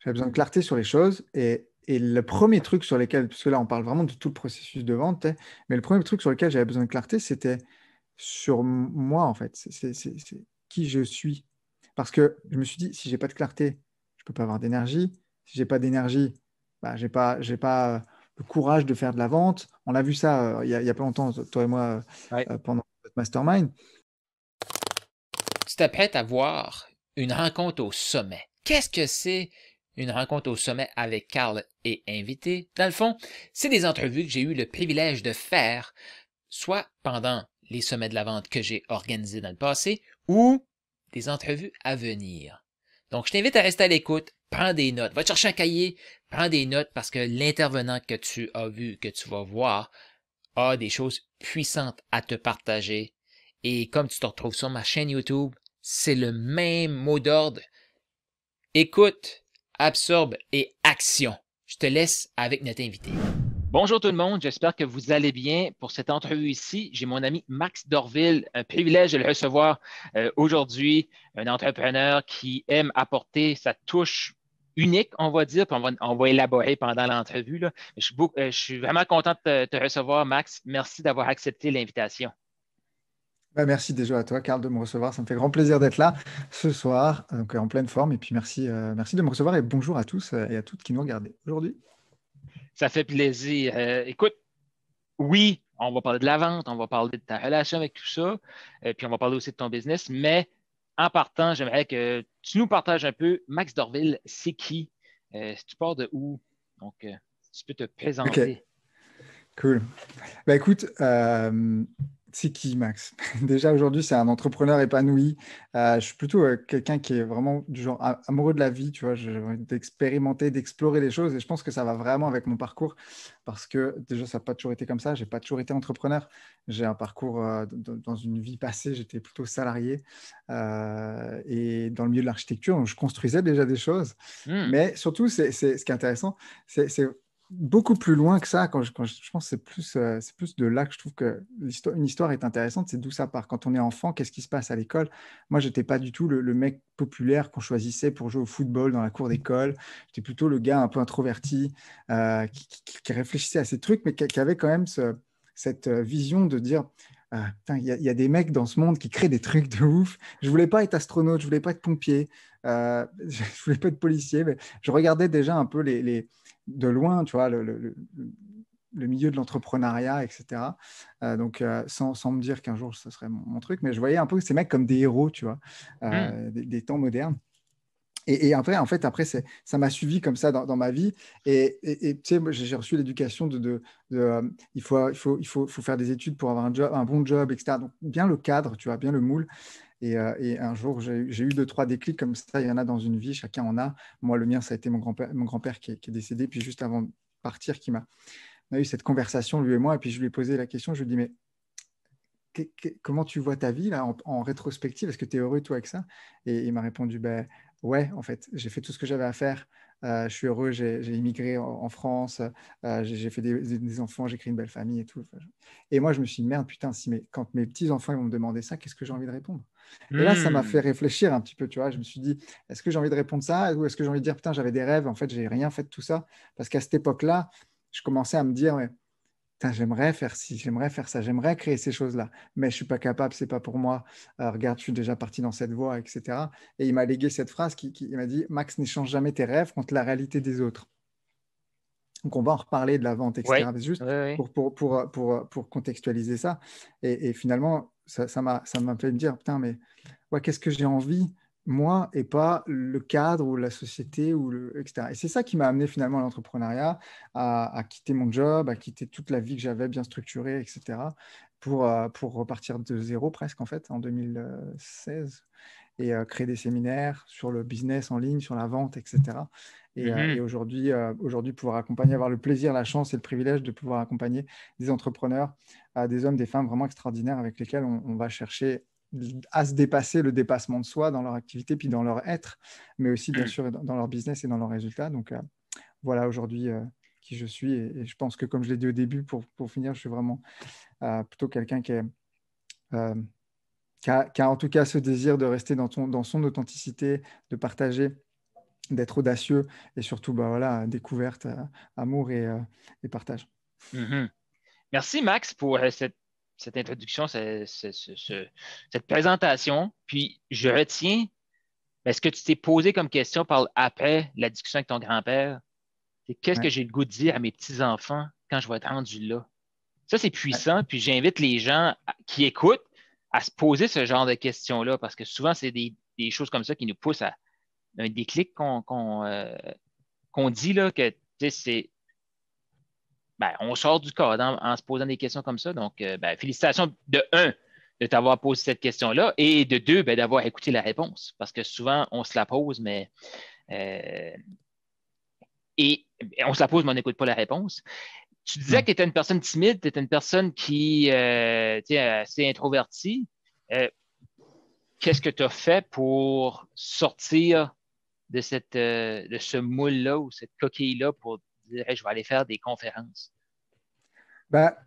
J'avais besoin de clarté sur les choses. Et le premier truc sur lequel, parce que là, on parle vraiment de tout le processus de vente, mais le premier truc sur lequel j'avais besoin de clarté, c'était sur moi, en fait. C'est qui je suis. Parce que je me suis dit, si j'ai pas de clarté, je peux pas avoir d'énergie. Si j'ai pas d'énergie, bah, j'ai pas le courage de faire de la vente. On a vu ça il y a pas longtemps, toi et moi, Ouais. pendant notre mastermind. Tu t'apprêtes à voir une rencontre au sommet. Qu'est-ce que c'est une rencontre au sommet avec Carl et invité? Dans le fond, c'est des entrevues que j'ai eu le privilège de faire, soit pendant les sommets de la vente que j'ai organisés dans le passé, ou des entrevues à venir. Donc, je t'invite à rester à l'écoute, prends des notes, va te chercher un cahier, prends des notes parce que l'intervenant que tu as vu, que tu vas voir, a des choses puissantes à te partager. Et comme tu te retrouves sur ma chaîne YouTube, c'est le même mot d'ordre. Écoute, absorbe et action. Je te laisse avec notre invité. Bonjour tout le monde, j'espère que vous allez bien. Pour cette entrevue ici, j'ai mon ami Max Dorville, un privilège de le recevoir aujourd'hui, un entrepreneur qui aime apporter sa touche unique, on va dire, puis on va élaborer pendant l'entrevue, là. Je suis vraiment content de te recevoir, Max. Merci d'avoir accepté l'invitation. Bah, merci déjà à toi, Karl, de me recevoir. Ça me fait grand plaisir d'être là ce soir, donc en pleine forme. Et puis merci de me recevoir et bonjour à tous et à toutes qui nous regardent aujourd'hui. Ça fait plaisir. Écoute, oui, on va parler de la vente, on va parler de ta relation avec tout ça, puis on va parler aussi de ton business, mais en partant, j'aimerais que tu nous partages un peu, Max Dorville, c'est qui? Si tu pars de où? Donc, si tu peux te Ok, présenter. cool. Bah écoute, c'est qui Max? Déjà aujourd'hui, c'est un entrepreneur épanoui. Je suis plutôt quelqu'un qui est vraiment du genre amoureux de la vie, tu vois. J'ai envie d'expérimenter, d'explorer les choses et je pense que ça va vraiment avec mon parcours parce que déjà, ça n'a pas toujours été comme ça. J'ai pas toujours été entrepreneur. J'ai un parcours dans une vie passée, j'étais plutôt salarié et dans le milieu de l'architecture, donc je construisais déjà des choses. Hmm. Mais surtout, ce qui est intéressant, c'est beaucoup plus loin que ça. Je pense que c'est plus de là que je trouve que une histoire est intéressante. C'est d'où ça part. Quand on est enfant, qu'est-ce qui se passe à l'école? Moi, j'étais pas du tout le mec populaire qu'on choisissait pour jouer au football dans la cour d'école. J'étais plutôt le gars un peu introverti qui réfléchissait à ces trucs, mais qui avait quand même cette vision de dire. Putain, il y a des mecs dans ce monde qui créent des trucs de ouf. Je voulais pas être astronaute, je voulais pas être pompier, je voulais pas être policier, mais je regardais déjà un peu de loin, tu vois, le milieu de l'entrepreneuriat, etc. Donc, sans me dire qu'un jour, ce serait mon truc, mais je voyais un peu ces mecs comme des héros, tu vois, Hmm. des temps modernes. Et après, en fait, ça m'a suivi comme ça dans ma vie. Et tu sais, moi, j'ai reçu l'éducation il faut faire des études pour avoir un bon job, etc. Donc, bien le cadre, tu vois, bien le moule. Et un jour, j'ai eu deux, trois déclics comme ça. Il y en a dans une vie, chacun en a. Moi, le mien, ça a été mon grand-père qui est décédé. Puis juste avant de partir, on a eu cette conversation, lui et moi. Et puis je lui ai posé la question. Je lui ai dit, mais comment tu vois ta vie là en rétrospective? Est-ce que tu es heureux toi avec ça? Et il m'a répondu, ben ouais, en fait, j'ai fait tout ce que j'avais à faire. Je suis heureux, j'ai immigré en France, j'ai fait des enfants, j'ai créé une belle famille et tout. Enfin, et moi, je me suis dit, merde, putain, quand mes petits-enfants ils vont me demander ça, qu'est-ce que j'ai envie de répondre? Et là, ça m'a fait Hmm. réfléchir un petit peu, tu vois. Je me suis dit, est-ce que j'ai envie de répondre ça ou est-ce que j'ai envie de dire, putain, j'avais des rêves, en fait, j'ai rien fait de tout ça? Parce qu'à cette époque-là, je commençais à me dire, ouais, putain, j'aimerais faire ci, j'aimerais faire ça, j'aimerais créer ces choses-là, mais je suis pas capable, c'est pas pour moi. Regarde, je suis déjà parti dans cette voie, etc. Et il m'a légué cette phrase il m'a dit, Max, n'échange jamais tes rêves contre la réalité des autres. Donc, on va en reparler de la vente, Oui, etc. Mais c'est juste oui, oui. pour contextualiser ça. Et finalement, ça m'a fait me dire, putain, mais ouais, qu'est-ce que j'ai envie, moi, et pas le cadre ou la société, etc. Et c'est ça qui m'a amené finalement à l'entrepreneuriat, à quitter mon job, à quitter toute la vie que j'avais bien structurée, etc. Pour repartir de zéro presque, en fait, en 2016 et créer des séminaires sur le business en ligne, sur la vente, etc. Et Mhm. aujourd'hui, pouvoir accompagner, avoir le plaisir, la chance et le privilège de pouvoir accompagner des entrepreneurs, des hommes, des femmes vraiment extraordinaires avec lesquels on va chercher à se dépasser le dépassement de soi dans leur activité, puis dans leur être, mais aussi bien Hmm. sûr dans leur business et dans leurs résultats. Donc voilà aujourd'hui qui je suis. Et je pense que comme je l'ai dit au début, pour finir, je suis vraiment plutôt quelqu'un euh, qui a en tout cas ce désir de rester dans son authenticité, de partager d'être audacieux et surtout, bah, voilà, découverte, amour et partage. Mhm. Merci, Max, pour cette introduction, cette présentation. Puis, je retiens, ce que tu t'es posé comme question après la discussion avec ton grand-père, c'est qu'est-ce Ouais, que j'ai le goût de dire à mes petits-enfants quand je vais être rendu là? Ça, c'est ouais, puissant. Puis, j'invite les gens qui écoutent à se poser ce genre de questions-là parce que souvent, c'est des choses comme ça qui nous poussent à un déclic qu'on dit là, que tu sais, on sort du cadre en se posant des questions comme ça. Donc, félicitations de un, de t'avoir posé cette question-là et de deux, d'avoir écouté la réponse. Parce que souvent, on se la pose, euh, on se la pose, mais on n'écoute pas la réponse. Tu disais que non. tu étais une personne timide, tu étais une personne qui tu sais, assez introvertie. Euh, Qu'est-ce que tu as fait pour sortir de ce moule-là ou cette coquille-là pour dire hey, je vais aller faire des conférences? Bah,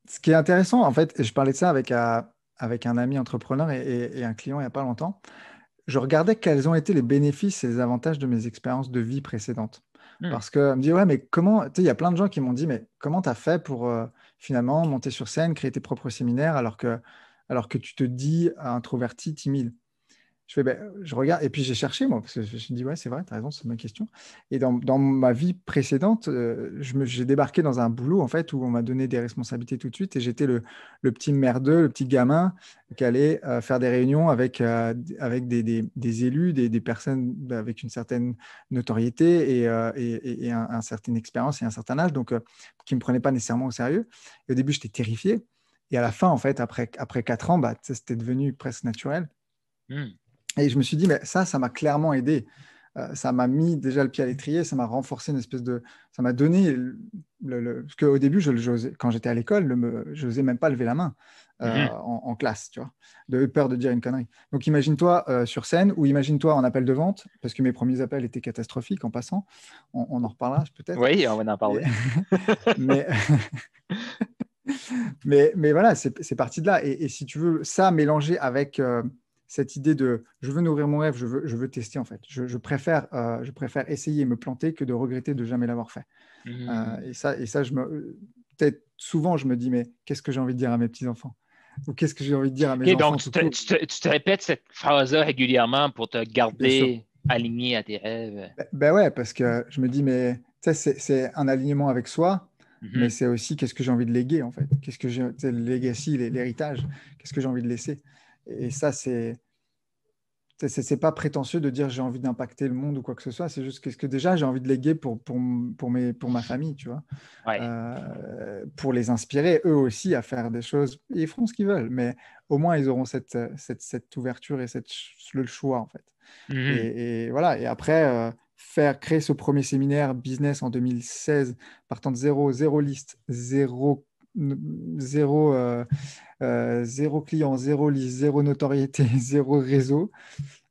ce qui est intéressant, en fait, et je parlais de ça avec un ami entrepreneur et un client il n'y a pas longtemps, je regardais quels ont été les bénéfices et les avantages de mes expériences de vie précédentes. Hmm. Parce que me dit, ouais, mais comment, tu sais, il y a plein de gens qui m'ont dit, mais comment tu as fait pour finalement monter sur scène, créer tes propres séminaires alors que tu te dis introverti, timide? Je fais, ben, je regarde, et puis j'ai cherché, moi, parce que je me suis dit, ouais, c'est vrai, tu as raison, c'est ma question. Et dans ma vie précédente, j'ai débarqué dans un boulot, en fait, où on m'a donné des responsabilités tout de suite, et j'étais le petit merdeux, le petit gamin qui allait faire des réunions avec des élus, des personnes avec une certaine notoriété et une certaine expérience et un certain âge, donc qui ne me prenaient pas nécessairement au sérieux. Et au début, j'étais terrifié. Et à la fin, en fait, après 4 ans, bah, tu sais, c'était devenu presque naturel. Hmm. Et je me suis dit, mais ça m'a clairement aidé. Ça m'a mis déjà le pied à l'étrier, ça m'a renforcé une espèce de. Ça m'a donné. Parce qu'au début, quand j'étais à l'école, je n'osais même pas lever la main Mhm. en classe, tu vois, de peur de dire une connerie. Donc imagine-toi sur scène ou imagine-toi en appel de vente, parce que mes premiers appels étaient catastrophiques en passant. On en reparlera peut-être. Oui, on va en Et- parler. Mais, mais voilà, c'est parti de là. Et si tu veux, ça mélangé avec cette idée de je veux nourrir mon rêve, je veux tester en fait. Je préfère essayer et me planter que de regretter de jamais l'avoir fait. Hmm. Et ça peut-être souvent, je me dis, mais qu'est-ce que j'ai envie de dire à mes petits-enfants? Ou qu'est-ce que j'ai envie de dire à mes OK, donc enfants tout court? tu te répètes cette phrase-là régulièrement pour te Bien sûr. garder aligné à tes rêves. Ben ouais, parce que je me dis, mais tu sais, c'est un alignement avec soi, mais Mhm. c'est aussi qu'est-ce que j'ai envie de léguer en fait. Qu'est-ce que j'ai, tu sais, le legacy, l'héritage, qu'est-ce que j'ai envie de laisser? Et ça, c'est pas prétentieux de dire j'ai envie d'impacter le monde ou quoi que ce soit, c'est juste qu'est-ce que déjà j'ai envie de léguer pour ma famille, tu vois, Ouais. pour les inspirer eux aussi à faire des choses. Ils feront ce qu'ils veulent, mais au moins ils auront cette ouverture et le choix en fait. Mhm. Et voilà, et après, créer ce premier séminaire business en 2016, partant de zéro liste, zéro, zéro client, zéro liste, zéro notoriété, zéro réseau.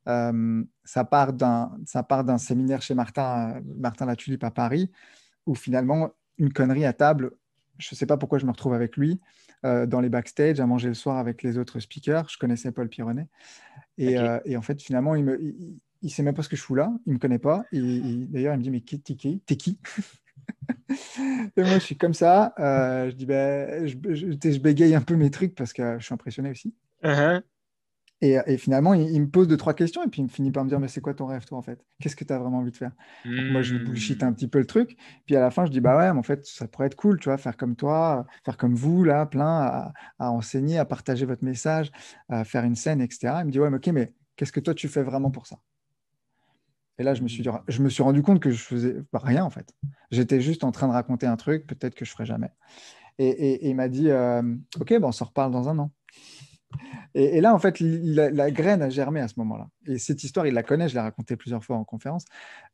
Ça part d'un séminaire chez Martin Latulipe à Paris, où finalement, une connerie à table, je ne sais pas pourquoi je me retrouve avec lui, dans les backstage, à manger le soir avec les autres speakers. Je connaissais Paul Pironnet. OK. Et en fait, finalement, il sait même pas ce que je fous là, il me connaît pas. D'ailleurs, il me dit, mais t'es qui? Et moi, je suis comme ça. Je dis, ben, je bégaye un peu mes trucs parce que je suis impressionné aussi. Uh-huh. Et finalement, il me pose deux, trois questions et puis il me finit par me dire, mais c'est quoi ton rêve, toi, en fait? Qu'est-ce que tu as vraiment envie de faire? Donc moi, je lui bullshit un Hmm. petit peu le truc. Puis à la fin, je dis, bah ouais, mais en fait, ça pourrait être cool, tu vois, faire comme toi, faire comme vous, là, plein, à enseigner, à partager votre message, à faire une scène, etc. Il me dit, ouais, mais ok, mais qu'est-ce que toi, tu fais vraiment pour ça? Et là, Hmm. je me suis rendu compte que je faisais rien, en fait. J'étais juste en train de raconter un truc, peut-être que je ferai jamais. Et il m'a dit, ok, bon, on s'en reparle dans un an. Et là, en fait, la graine a germé à ce moment-là. Et cette histoire, il la connaît, je l'ai racontée plusieurs fois en conférence,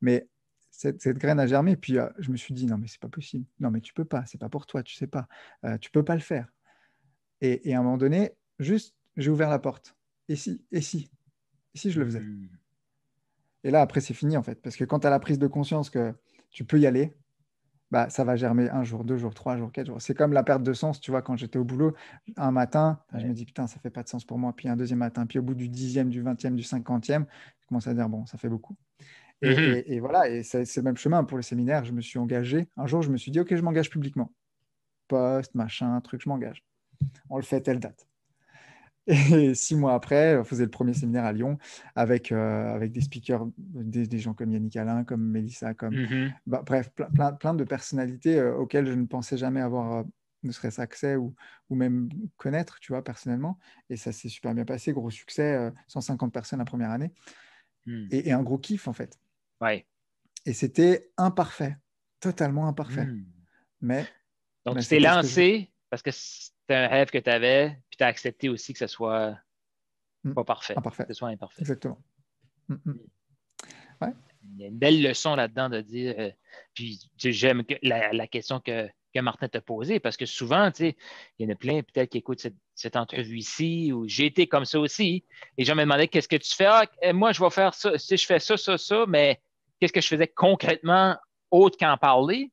mais cette graine a germé. Puis je me suis dit, non, mais c'est pas possible. Non, mais tu peux pas, c'est pas pour toi, tu sais pas. Tu peux pas le faire. Et à un moment donné, juste, j'ai ouvert la porte. Et si je le faisais? Hmm. Et là, après, c'est fini, en fait. Parce que quand tu as la prise de conscience que tu peux y aller, bah, ça va germer un jour, 2 jours, 3 jours, 4 jours. C'est comme la perte de sens, tu vois, quand j'étais au boulot, un matin, je me Ouais. dis, putain, ça fait pas de sens pour moi. Puis un deuxième matin, puis au bout du 10e, du 20e, du 50e, je commence à dire, bon, ça fait beaucoup. Mhm. Et voilà, et c'est le même chemin pour les séminaires. Je me suis engagé. Un jour, je me suis dit, OK, je m'engage publiquement. Poste, machin, truc, je m'engage. On le fait telle date. Et 6 mois après, on faisait le premier séminaire à Lyon avec des speakers, des gens comme Yannick Alain, comme Mélissa, Mhm. bref, plein de personnalités auxquelles je ne pensais jamais avoir ne serait-ce accès ou même connaître, tu vois, personnellement. Et ça s'est super bien passé, gros succès, 150 personnes la première année Mhm. et un gros kiff en fait. Ouais. Et c'était imparfait, totalement imparfait. Mhm. Mais, Donc, mais tu t'es c'était ce que je voulais. lancé parce que c'était un rêve que tu avais, puis tu as accepté aussi que ce soit Mm. pas parfait, Imparfait, que ce soit imparfait. exactement. Mm, mm. Ouais. Il y a une belle leçon là-dedans de dire, puis j'aime la question que Martin t'a posée, parce que souvent, tu sais, il y en a plein peut-être qui écoutent cette entrevue ici, ou j'ai été comme ça aussi, et les gens me demandaient qu'est-ce que tu fais? Ah, moi, je vais faire ça, si je fais ça, mais qu'est-ce que je faisais concrètement autre qu'en parler?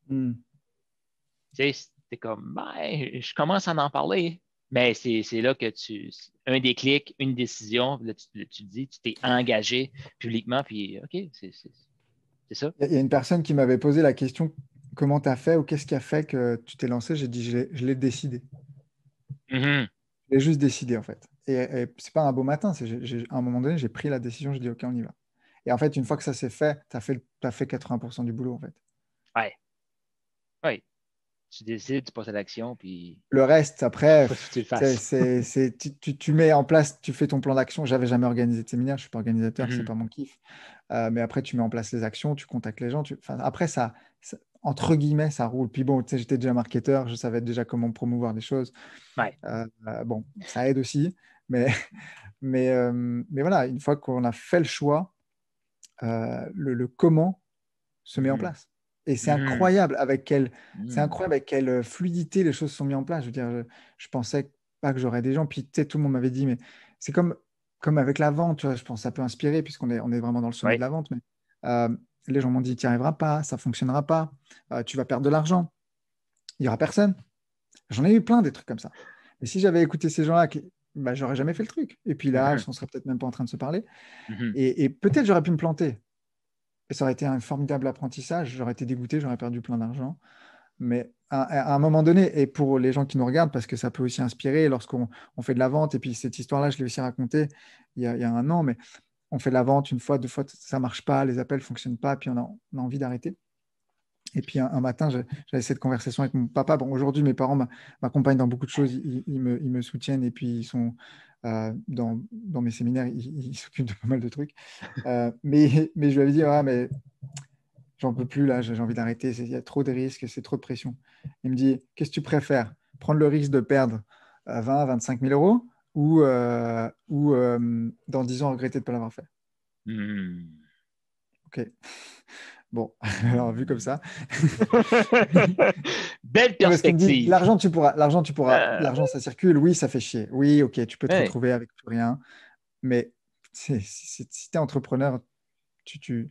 Mm. Tu sais, c'est comme, ben, je commence à en parler. Mais c'est là que un déclic, une décision, là, tu dis, tu t'es engagé publiquement, puis OK, c'est ça. Il y a une personne qui m'avait posé la question, comment tu as fait ou qu'est-ce qui a fait que tu t'es lancé? J'ai dit, je l'ai décidé. Mhm. Je l'ai juste décidé en fait. Et c'est pas un beau matin, à un moment donné, j'ai pris la décision, j'ai dit, OK, on y va. Et en fait, une fois que ça s'est fait, t'as fait 80% du boulot en fait. Ouais, ouais. Tu décides, tu passes à l'action, puis Le reste, après, faut que tu le c'est, fasses. c'est- c'est- tu mets en place, tu fais ton plan d'action. J'avais jamais organisé de séminaire, je suis pas organisateur, c'est Mhm. pas mon kiff. Mais après, tu mets en place les actions, tu contactes les gens. Enfin, après, entre guillemets, ça roule. Puis bon, tu sais, j'étais déjà marketeur, je savais déjà comment promouvoir des choses. Ouais. Bon, ça aide aussi. Mais, mais voilà, une fois qu'on a fait le choix, le comment se met en Mhm. place. Et Mhm. c'est Mhm. incroyable avec quelle fluidité les choses sont mises en place. Je veux dire, je pensais pas que j'aurais des gens. Puis, tu sais, tout le monde m'avait dit, mais c'est comme avec la vente, tu vois, je pense que ça peut inspirer puisqu'on est vraiment dans le sommet de Ouais. la vente. Mais euh, les gens m'ont dit, tu n'y arriveras pas, ça fonctionnera pas, tu vas perdre de l'argent, il n'y aura personne. J'en ai eu plein des trucs comme ça. Mais si j'avais écouté ces gens-là, bah, j'aurais jamais fait le truc. Et puis là, Mhm. on serait peut-être même pas en train de se parler. Mhm. Et peut-être j'aurais pu me planter. Et ça aurait été un formidable apprentissage. J'aurais été dégoûté, j'aurais perdu plein d'argent. Mais à un moment donné, et pour les gens qui nous regardent, parce que ça peut aussi inspirer lorsqu'on fait de la vente, et puis cette histoire-là, je l'ai aussi racontée il y a un an, mais on fait de la vente une fois, deux fois, ça ne marche pas, les appels ne fonctionnent pas, puis on a envie d'arrêter. Et puis un matin, j'avais cette conversation avec mon papa. Bon, aujourd'hui, mes parents m'accompagnent dans beaucoup de choses, ils me soutiennent, et puis ils sont dans mes séminaires, ils s'occupent de pas mal de trucs. Mais je lui avais dit, ah, mais j'en peux plus là, j'ai envie d'arrêter, il y a trop de risques, c'est trop de pression. Il me dit, qu'est-ce que tu préfères? Prendre le risque de perdre 20 25 000 euros ou dans 10 ans regretter de ne pas l'avoir fait? Mhm. Ok, bon, alors vu comme Mhm. ça. Belle Non, parce qu'il me dit, perspective. l'argent ça circule, oui, ça fait chier. Oui, ok, tu peux te Ouais. retrouver avec plus rien, mais si tu es entrepreneur, tu,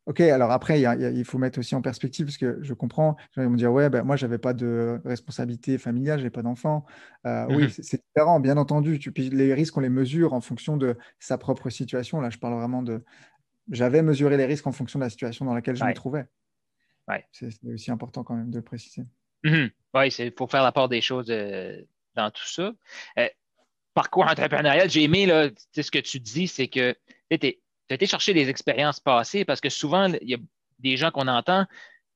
Ok, alors après, il faut mettre aussi en perspective, parce que je comprends, ils vont me dire, ouais, ben, moi, j'avais pas de responsabilité familiale, j'ai pas d'enfant. Oui, Mhm. c'est différent, bien entendu. Puis les risques, on les mesure en fonction de sa propre situation. Là, je parle vraiment de... J'avais mesuré les risques en fonction de la situation dans laquelle je me Ouais. trouvais. Ouais. C'est aussi important quand même de le préciser. Mhm. Oui, il faut faire la part des choses dans tout ça. Euh, Parcours entrepreneurial, j'ai aimé là, tu sais, ce que tu dis, c'est que tu as été chercher des expériences passées parce que souvent, il y a des gens qu'on entend,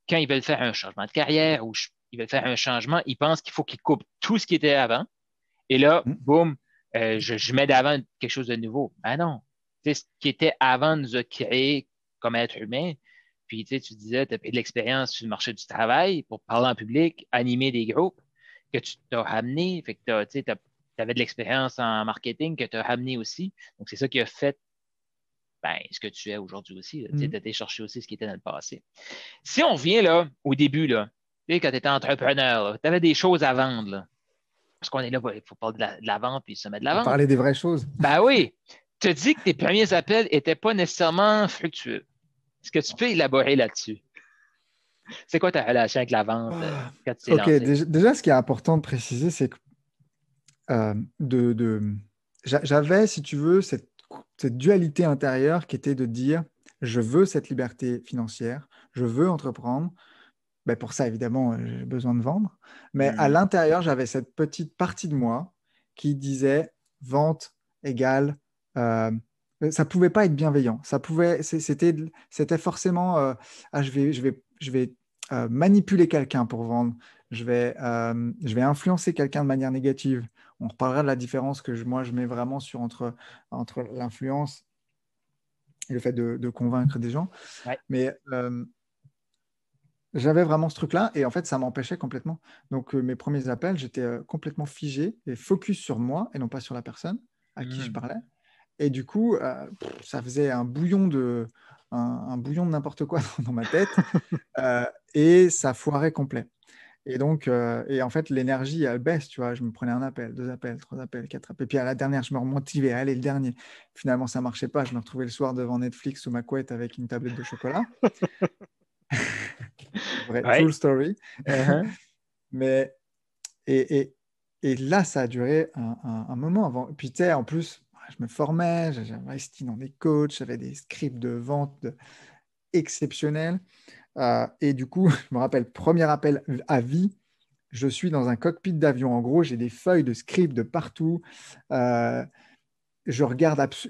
quand ils veulent faire un changement de carrière ou ils veulent faire un changement, ils pensent qu'il faut qu'ils coupent tout ce qui était avant. Et là, Mm, boum, je mets d'avant quelque chose de nouveau. Ben non. Tu sais, ce qui était avant nous a créé comme être humain. Puis tu disais, tu as pris de l'expérience sur le marché du travail pour parler en public, animer des groupes que tu t'as ramené. Fait que tu avais de l'expérience en marketing que tu as ramené aussi. Donc, c'est ça qui a fait ben, ce que tu es aujourd'hui aussi. Tu mm. as été chercher aussi ce qui était dans le passé. Si on revient là, au début, là, tu sais, quand tu étais entrepreneur, tu avais des choses à vendre. Là, parce qu'on est là, il faut parler de la vente puis se mettre de la Pour vente. parler des vraies choses. Ben oui, tu as dit que tes premiers appels n'étaient pas nécessairement fructueux. Est-ce que tu peux élaborer là-dessus? C'est quoi ta relation avec la vente Ah. quand tu t'es Ok, lancé? déjà, ce qui est important de préciser, c'est que euh, de, de- j'avais, si tu veux, cette dualité intérieure qui était de dire, je veux cette liberté financière, je veux entreprendre. Ben, pour ça, évidemment, j'ai besoin de vendre. Mais à Mhm. l'intérieur, j'avais cette petite partie de moi qui disait vente égale. euh, Ça pouvait pas être bienveillant. C'était forcément ah, je vais manipuler quelqu'un pour vendre. Je vais influencer quelqu'un de manière négative. On reparlera de la différence que moi je mets vraiment entre l'influence et le fait de convaincre des gens. Ouais. Mais j'avais vraiment ce truc-là et en fait, ça m'empêchait complètement. Donc, mes premiers appels, j'étais complètement figé et focus sur moi et non pas sur la personne à qui je Mhm. parlais. Et du coup, ça faisait un bouillon de n'importe quoi dans ma tête et ça foirait complet. Et donc, et en fait, l'énergie, elle baisse, tu vois. Je me prenais un appel, deux appels, trois appels, quatre appels. Et puis à la dernière, je me remotivais. Allez, le dernier. Finalement, ça marchait pas. Je me retrouvais le soir devant Netflix sous ma couette avec une tablette de chocolat. Vrai, Ouais. true story. Uh-huh. Mais Et, et, et là, ça a duré un moment avant. Puis, tu sais, en plus, je me formais, j'avais investi dans des coachs, j'avais des scripts de vente exceptionnels. Et du coup, je me rappelle, premier appel à vie, je suis dans un cockpit d'avion. En gros, j'ai des feuilles de script de partout. Euh, je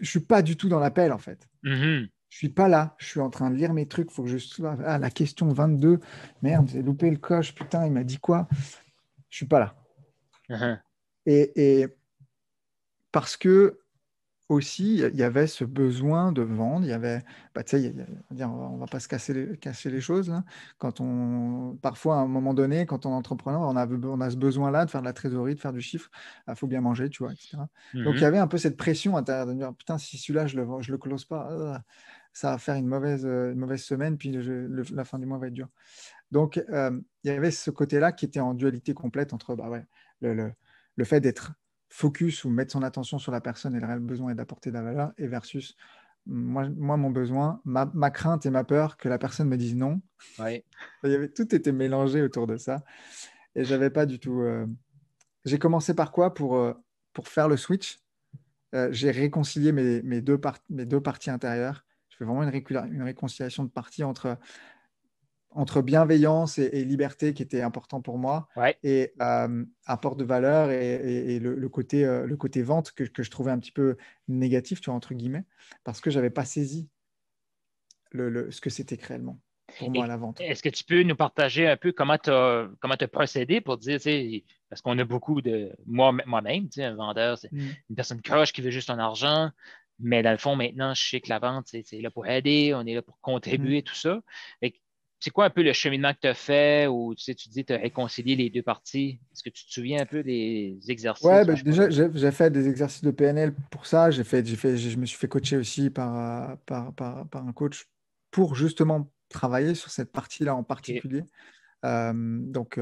suis pas du tout dans l'appel, en fait. Mhm. Je suis pas là. Je suis en train de lire mes trucs. Faut que je sois. Ah, la question 22. Merde, j'ai loupé le coche. Putain, il m'a dit quoi? Je suis pas là. Uh-huh. Et parce que aussi, il y avait ce besoin de vendre. Il y avait, bah, tu sais, on va pas se casser les choses, là. Parfois, à un moment donné, quand on est entrepreneur, on a ce besoin-là de faire de la trésorerie, de faire du chiffre. Il faut bien manger, tu vois, etc. Donc, il y Mhm. avait un peu cette pression à l'intérieur de me dire, putain, si celui-là, je le close pas, ça va faire une mauvaise semaine, puis la fin du mois va être dure. Donc, il y avait ce côté-là qui était en dualité complète entre bah ouais, le, le- le fait d'être focus ou mettre son attention sur la personne et le réel besoin est d'apporter de la valeur, et versus mon besoin, ma crainte et ma peur que la personne me dise non. Ouais. Tout était mélangé autour de ça. Et j'avais pas du tout. J'ai commencé par quoi pour faire le switch? J'ai réconcilié mes deux parties intérieures. Je fais vraiment une réconciliation de parties entre bienveillance et liberté qui était important pour moi Ouais. et apport de valeur et le côté vente que je trouvais un petit peu négatif, tu vois, entre guillemets, parce que j'avais pas saisi ce que c'était réellement pour moi Et la vente. est-ce que tu peux nous partager un peu comment tu as procédé pour dire, tu sais, parce qu'on a beaucoup de moi-même, tu sais, un vendeur, c'est Mm. une personne croche qui veut juste ton argent, mais dans le fond, maintenant, je sais que la vente, c'est là pour aider, on est là pour Mm. contribuer, tout ça. Fait que c'est quoi un peu le cheminement que tu as fait ou tu sais, tu dis tu as réconcilié les deux parties? Est-ce que tu te souviens un peu des Ouais, exercices ou bah, je sais pas? déjà, j'ai fait des exercices de PNL pour ça. Je me suis fait coacher aussi par un coach pour justement travailler sur cette partie-là en OK. particulier. Donc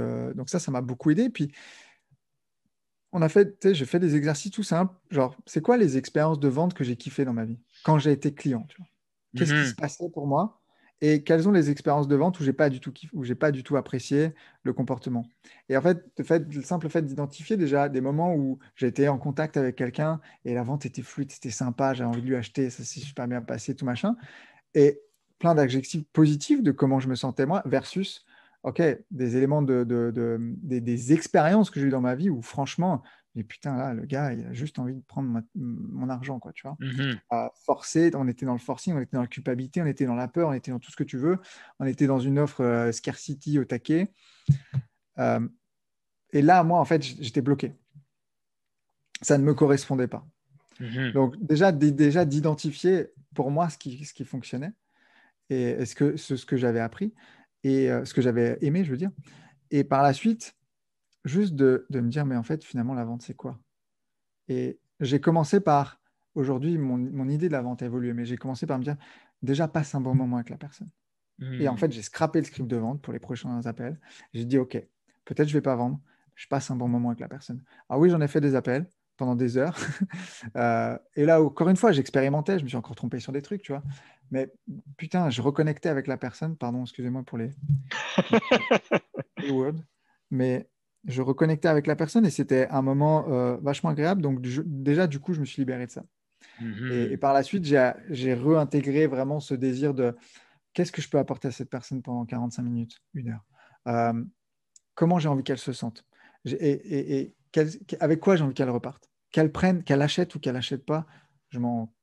ça m'a beaucoup aidé. Puis, tu sais, j'ai fait des exercices tout simples, genre, c'est quoi les expériences de vente que j'ai kiffé dans ma vie quand j'ai été client, tu vois? Qu'est-ce qui se Mhm. passait pour moi? Et quelles sont les expériences de vente où j'ai pas du tout où j'ai pas du tout apprécié le comportement? Et en fait, le simple fait d'identifier déjà des moments où j'ai été en contact avec quelqu'un et la vente était fluide, c'était sympa, j'avais envie de lui acheter, ça s'est super bien passé, tout machin et plein d'adjectifs positifs de comment je me sentais moi, versus, OK, des éléments des expériences que j'ai eues dans ma vie où franchement, mais putain, là, le gars, il a juste envie de prendre mon argent, quoi, tu vois. Mhm. Forcé, on était dans le forcing, on était dans la culpabilité, on était dans la peur, on était dans tout ce que tu veux, on était dans une offre scarcity au taquet. Euh, et là, moi, en fait, j'étais bloqué. Ça ne me correspondait pas. Mhm. Donc, déjà d'identifier pour moi ce qui fonctionnait et ce que j'avais appris et ce que j'avais aimé, je veux dire. Et par la suite, juste de me dire, mais en fait, finalement, la vente, c'est quoi? Et j'ai commencé par, aujourd'hui, mon idée de la vente a évolué, mais j'ai commencé par me dire, déjà, passe un bon moment avec la personne. Et en Mhm. fait, j'ai scrappé le script de vente pour les prochains appels. J'ai dit, OK, peut-être je vais pas vendre, je passe un bon moment avec la personne. Ah oui, j'en ai fait des appels pendant des heures. Et là, encore une fois, j'expérimentais, je me suis encore trompé sur des trucs, tu vois. Mais putain, je reconnectais avec la personne, pardon, excusez-moi pour les words, mais je reconnectais avec la personne et c'était un moment vachement agréable. Donc déjà, du coup, je me suis libéré de ça. Et par la suite, j'ai réintégré vraiment ce désir de qu'est-ce que je peux apporter à cette personne pendant 45 minutes, 1 heure. Comment j'ai envie qu'elle se sente et avec quoi j'ai envie qu'elle reparte. Qu'elle prenne, qu'elle achète ou qu'elle n'achète pas, je m'en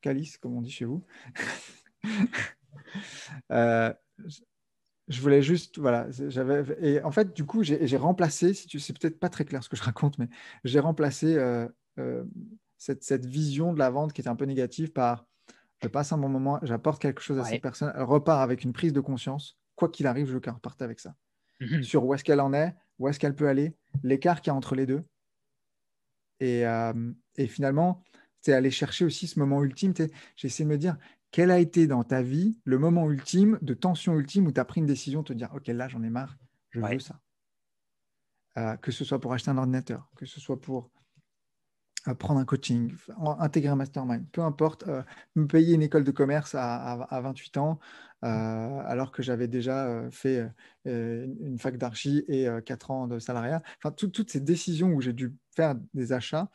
calisse, comme on dit chez vous. Euh, je voulais juste, voilà, et en fait, du coup, j'ai remplacé, si tu, c'est peut-être pas très clair ce que je raconte, mais j'ai remplacé euh, cette vision de la vente qui était un peu négative par, je passe un bon moment, j'apporte quelque chose à cette Ouais. personne, elle repart avec une prise de conscience, quoi qu'il arrive, je veux qu'elle reparte avec ça. Sur où est-ce qu'elle en est, où est-ce qu'elle peut aller, l'écart qu'il y a entre les deux, et finalement, c'est aller chercher aussi ce moment ultime. J'ai essayé de me dire, quel a été dans ta vie le moment ultime, de tension ultime, où tu as pris une décision, te dire, OK, là, j'en ai marre, je veux Ouais. ça. Que ce soit pour acheter un ordinateur, que ce soit pour prendre un coaching, intégrer un mastermind, peu importe, me payer une école de commerce à 28 ans, alors que j'avais déjà fait une fac d'archi et 4 ans de salariat. Enfin, toutes ces décisions où j'ai dû faire des achats,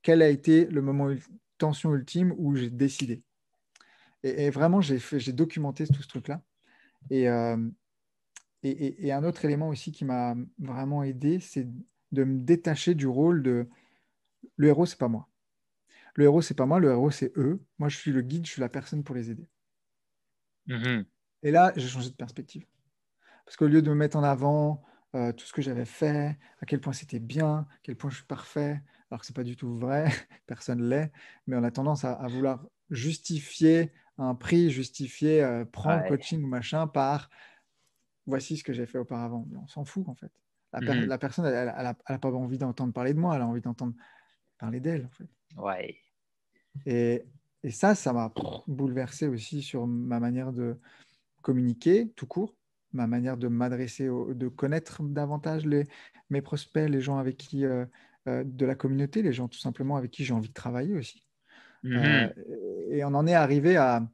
quel a été le moment tension ultime où j'ai décidé. Et vraiment, j'ai documenté tout ce truc-là. Et, et un autre élément aussi qui m'a vraiment aidé, c'est de me détacher du rôle de le héros, c'est pas moi. Le héros, c'est pas moi, le héros, c'est eux. Moi, je suis le guide, je suis la personne pour les aider. Mhm. Et là, j'ai changé de perspective. Parce qu'au lieu de me mettre en avant tout ce que j'avais fait, à quel point c'était bien, à quel point je suis parfait, alors que c'est pas du tout vrai, personne ne l'est, mais on a tendance à vouloir justifier un prix, justifier prendre Ouais. coaching ou machin par voici ce que j'ai fait auparavant. Mais on s'en fout en fait. Mhm. La personne, elle a pas envie d'entendre parler de moi, elle a envie d'entendre parler d'elle en fait. Ouais. Et, et ça m'a bouleversé aussi sur ma manière de communiquer tout court, ma manière de m'adresser, de connaître davantage mes prospects, les gens avec qui, de la communauté, les gens tout simplement avec qui j'ai envie de travailler aussi. Euh, Mhm. et on en est arrivé à,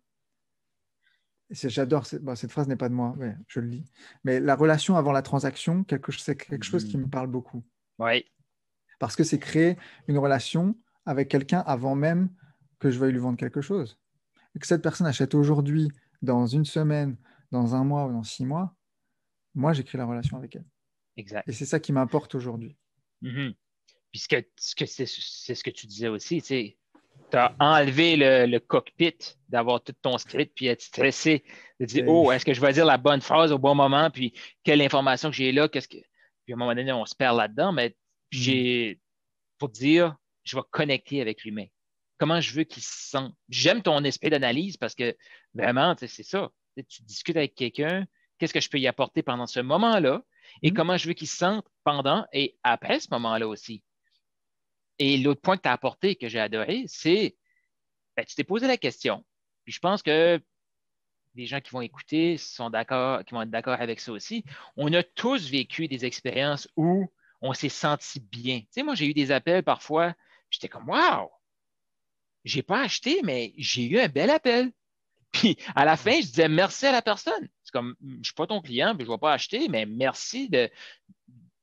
j'adore, bon, cette phrase n'est pas de moi, ouais, je le lis, mais la relation avant la transaction, c'est quelque chose qui Mhm. me parle beaucoup. Ouais. Parce que c'est créer une relation avec quelqu'un avant même que je veuille lui vendre quelque chose. Et que cette personne achète aujourd'hui, dans une semaine, dans un mois ou dans 6 mois, moi, j'écris la relation avec elle. Exact. Et c'est ça qui m'importe aujourd'hui. Mhm. Puis c'est ce que tu disais aussi, tu sais, tu as enlevé le cockpit d'avoir tout ton script, puis être stressé, de dire, Et, oh, est-ce que je vais dire la bonne phrase au bon moment, puis quelle information que j'ai là, qu'est-ce que. Puis à un moment donné, on se perd là-dedans, mais Hmm. j'ai, pour dire, je vais connecter avec l'humain. Comment je veux qu'il se sente. J'aime ton esprit d'analyse parce que vraiment, tu sais, c'est ça. Tu discutes avec quelqu'un, qu'est-ce que je peux y apporter pendant ce moment-là et Hmm. comment je veux qu'il se sente pendant et après ce moment-là aussi. Et l'autre point que tu as apporté que j'ai adoré, c'est ben, tu t'es posé la question. Puis je pense que les gens qui vont écouter sont d'accord, qui vont être d'accord avec ça aussi. On a tous vécu des expériences où on s'est senti bien. Tu sais, moi, j'ai eu des appels parfois, j'étais comme Waouh, j'ai pas acheté, mais j'ai eu un bel appel. Puis à la fin, je disais merci à la personne. C'est comme je suis pas ton client, puis je vais pas acheter, mais merci de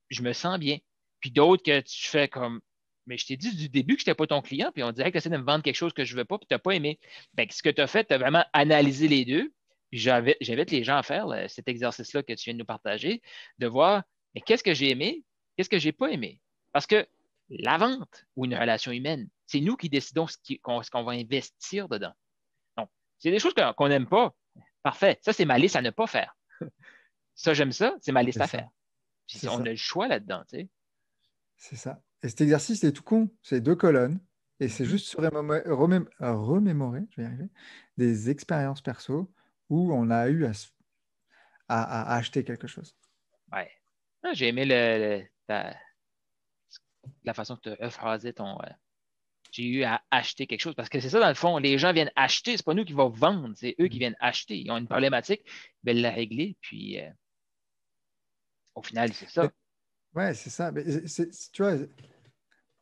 je me sens bien. Puis d'autres que tu fais comme, mais je t'ai dit du début que je n'étais pas ton client, puis on dirait que tu essaies de me vendre quelque chose que je ne veux pas, puis tu n'as pas aimé. Fait que ce que tu as fait, tu as vraiment analysé les deux. Puis j'invite les gens à faire cet exercice-là que tu viens de nous partager, de voir, mais qu'est-ce que j'ai aimé, qu'est-ce que j'ai pas aimé. Parce que la vente ou une relation humaine, c'est nous qui décidons ce qu'on va investir dedans. Donc, c'est des choses qu'on n'aime pas. Parfait. Ça, c'est ma liste à ne pas faire. Ça, j'aime ça, c'est ma liste C'est à ça, faire. Puis c'est on ça, a le choix là-dedans, tu sais. c'est ça. Et cet exercice, c'est tout con. C'est 2 colonnes. Et c'est Mhm. juste se remémorer, je vais y arriver, des expériences perso où on a eu à acheter quelque chose. Ouais. Ah, j'ai aimé la façon que tu as phrasé ton. J'ai eu à acheter quelque chose. Parce que c'est ça, dans le fond, les gens viennent acheter, c'est pas nous qui vont vendre, c'est eux qui viennent acheter. Ils ont une problématique, ils veulent la régler, puis au final, c'est Mais- ça. ouais, c'est ça. Mais tu vois,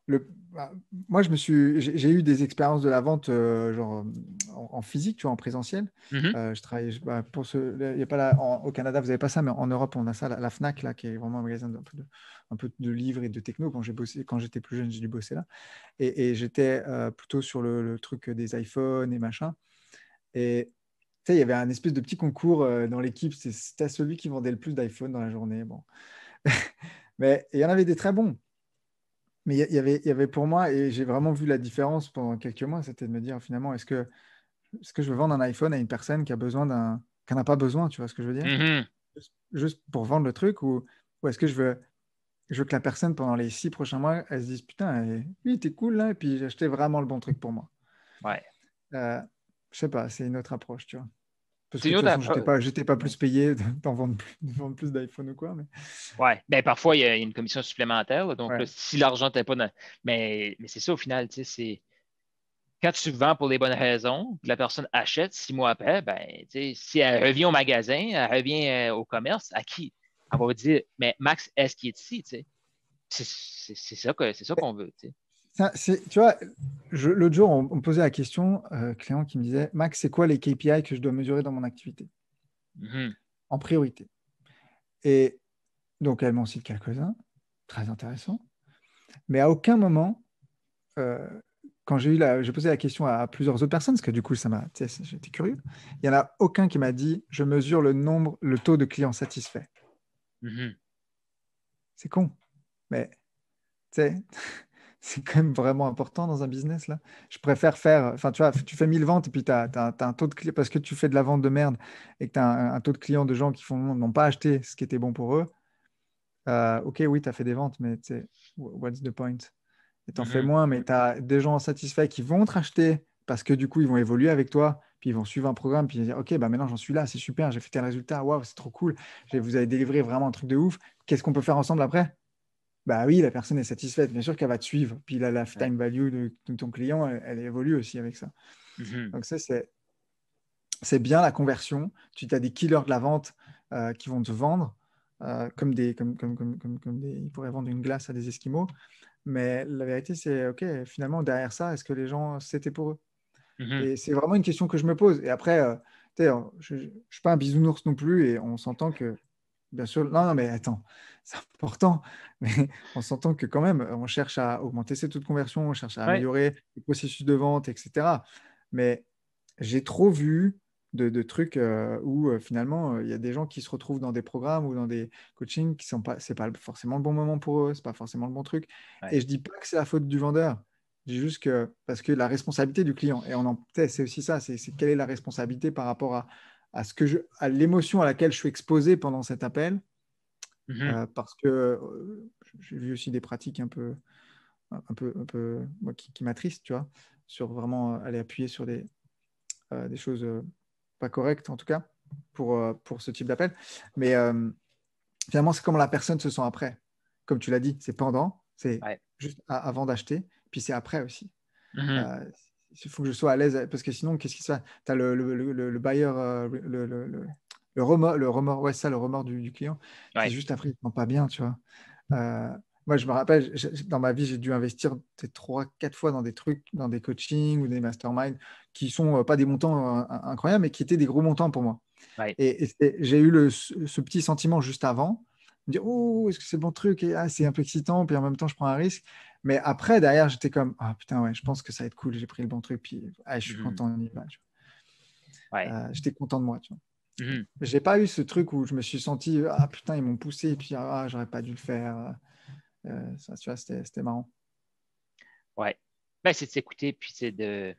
Bah, moi, j'ai eu des expériences de la vente genre en physique, tu vois, en présentiel. Mhm, Je travaille bah, il y a pas au Canada, vous n'avez pas ça, mais en Europe, on a ça, la Fnac là, qui est vraiment un magasin un peu de livres et de techno. Quand j'étais plus jeune, j'ai dû bosser là, et j'étais plutôt sur le truc des iPhones et machin. Et tu sais, il y avait un espèce de petit concours dans l'équipe. C'était celui qui vendait le plus d'iPhone dans la journée. Bon, mais il y en avait des très bons. Mais il y avait pour moi, et j'ai vraiment vu la différence pendant quelques mois, c'était de me dire finalement, est-ce que je veux vendre un iPhone à une personne qui n'en a pas besoin, tu vois ce que je veux dire? mhm. Juste pour vendre le truc, ou est-ce que je veux que la personne, pendant les 6 prochains mois, elle se dise, putain, lui, t'es cool là, et puis j'ai acheté vraiment le bon truc pour moi. Ouais. Euh, je sais pas, c'est une autre approche, tu vois. Parce C'est que une de toute autre façon, approche. j'étais pas plus payé de vendre plus d'iPhone ou quoi, mais Ouais. Ben, parfois, il y a une commission supplémentaire. Là. Donc, là, ouais. si l'argent n'était pas dans. Mais c'est ça, au final, tu sais, c'est. Quand tu vends pour les bonnes raisons, que la personne achète 6 mois après, ben, tu sais, si elle revient au magasin, elle revient au commerce, à qui? Elle va dire, mais Max, est-ce qu'il est ici, tu sais? C'est ça qu'on veut, tu sais. Tu vois, l'autre jour, on me posait la question, client qui me disait, Max, c'est quoi les KPI que je dois mesurer dans mon activité Mhm. en priorité? Et donc, elle m'en cite quelques-uns, très intéressants. Mais à aucun moment, euh, quand j'ai posé la question à plusieurs autres personnes, parce que du coup, tu sais, j'étais curieux, il n'y en a aucun qui m'a dit, je mesure le taux de clients satisfaits. Mhm. C'est con, mais tu sais, c'est quand même vraiment important dans un business, là. Je préfère faire, enfin, tu vois, tu fais 1000 ventes et puis tu as, un taux de clients, parce que tu fais de la vente de merde et que tu as un taux de clients de gens qui n'ont pas acheté ce qui était bon pour eux. Ok, oui, tu as fait des ventes, mais tu sais, what's the point? Et tu en fais Mhm. moins, mais tu as des gens satisfaits qui vont te racheter parce que du coup, ils vont évoluer avec toi, puis ils vont suivre un programme, puis ils vont dire, ok, bah maintenant j'en suis là, c'est super, j'ai fait tel résultat, waouh, c'est trop cool, vous avez délivré vraiment un truc de ouf. Qu'est-ce qu'on peut faire ensemble après? Bah oui, la personne est satisfaite. Bien sûr qu'elle va te suivre. Puis la Ouais. lifetime value de ton client, elle évolue aussi avec ça. Mhm. Donc ça, c'est bien la conversion. Tu as des killers de la vente qui vont te vendre ils pourraient vendre une glace à des Esquimaux. Mais la vérité, c'est, OK, finalement, derrière ça, est-ce que les gens, c'était pour eux? Mhm. Et c'est vraiment une question que je me pose. Et après, tu sais, je ne suis pas un bisounours non plus et on s'entend que bien sûr, non, non, mais attends, c'est important. Mais on s'entend que quand même, on cherche à augmenter ses taux de conversion, on cherche à Ouais. améliorer le processus de vente, etc. Mais j'ai trop vu de trucs où finalement, il y a des gens qui se retrouvent dans des programmes ou dans des coachings qui sont pas, c'est pas forcément le bon moment pour eux, c'est pas forcément le bon truc. Et Ouais. je dis pas que c'est la faute du vendeur. Je dis juste que parce que la responsabilité du client, et tu sais, c'est aussi ça, c'est quelle est la responsabilité par rapport à à l'émotion à laquelle je suis exposé pendant cet appel, Mhm. parce que j'ai vu aussi des pratiques un peu moi, qui m'attristent, tu vois, sur vraiment aller appuyer sur des choses pas correctes, en tout cas, pour ce type d'appel. Mais finalement, c'est comment la personne se sent après. Comme tu l'as dit, c'est pendant, c'est Ouais. juste avant d'acheter, puis c'est après aussi. Mhm. Euh, il faut que je sois à l'aise, parce que sinon, qu'est-ce qui se passe? Tu as le buyer, le remords, ouais, ça, le remords du client. C'est Ouais. juste après, il ne se sent pas bien, tu vois. Euh, Moi, je me rappelle, dans ma vie, j'ai dû investir peut-être 3, 4 fois dans des trucs, dans des coachings ou des masterminds qui sont pas des montants incroyables, mais qui étaient des gros montants pour moi. Ouais. J'ai eu ce petit sentiment juste avant, me dire, oh, est-ce que c'est le bon truc? Et ah, c'est un peu excitant, puis en même temps, je prends un risque. Mais après, derrière, j'étais comme, ah putain, ouais, je pense que ça va être cool, j'ai pris le bon truc, puis ah, je suis Mhm. content, on y va, tu Ouais. vois. J'étais content de moi, tu vois. Mhm. J'ai pas eu ce truc où je me suis senti, ah putain, ils m'ont poussé, et puis ah, j'aurais pas dû le faire. Ça, tu vois, c'était marrant. Ouais. Ben, c'est de s'écouter, puis c'est de.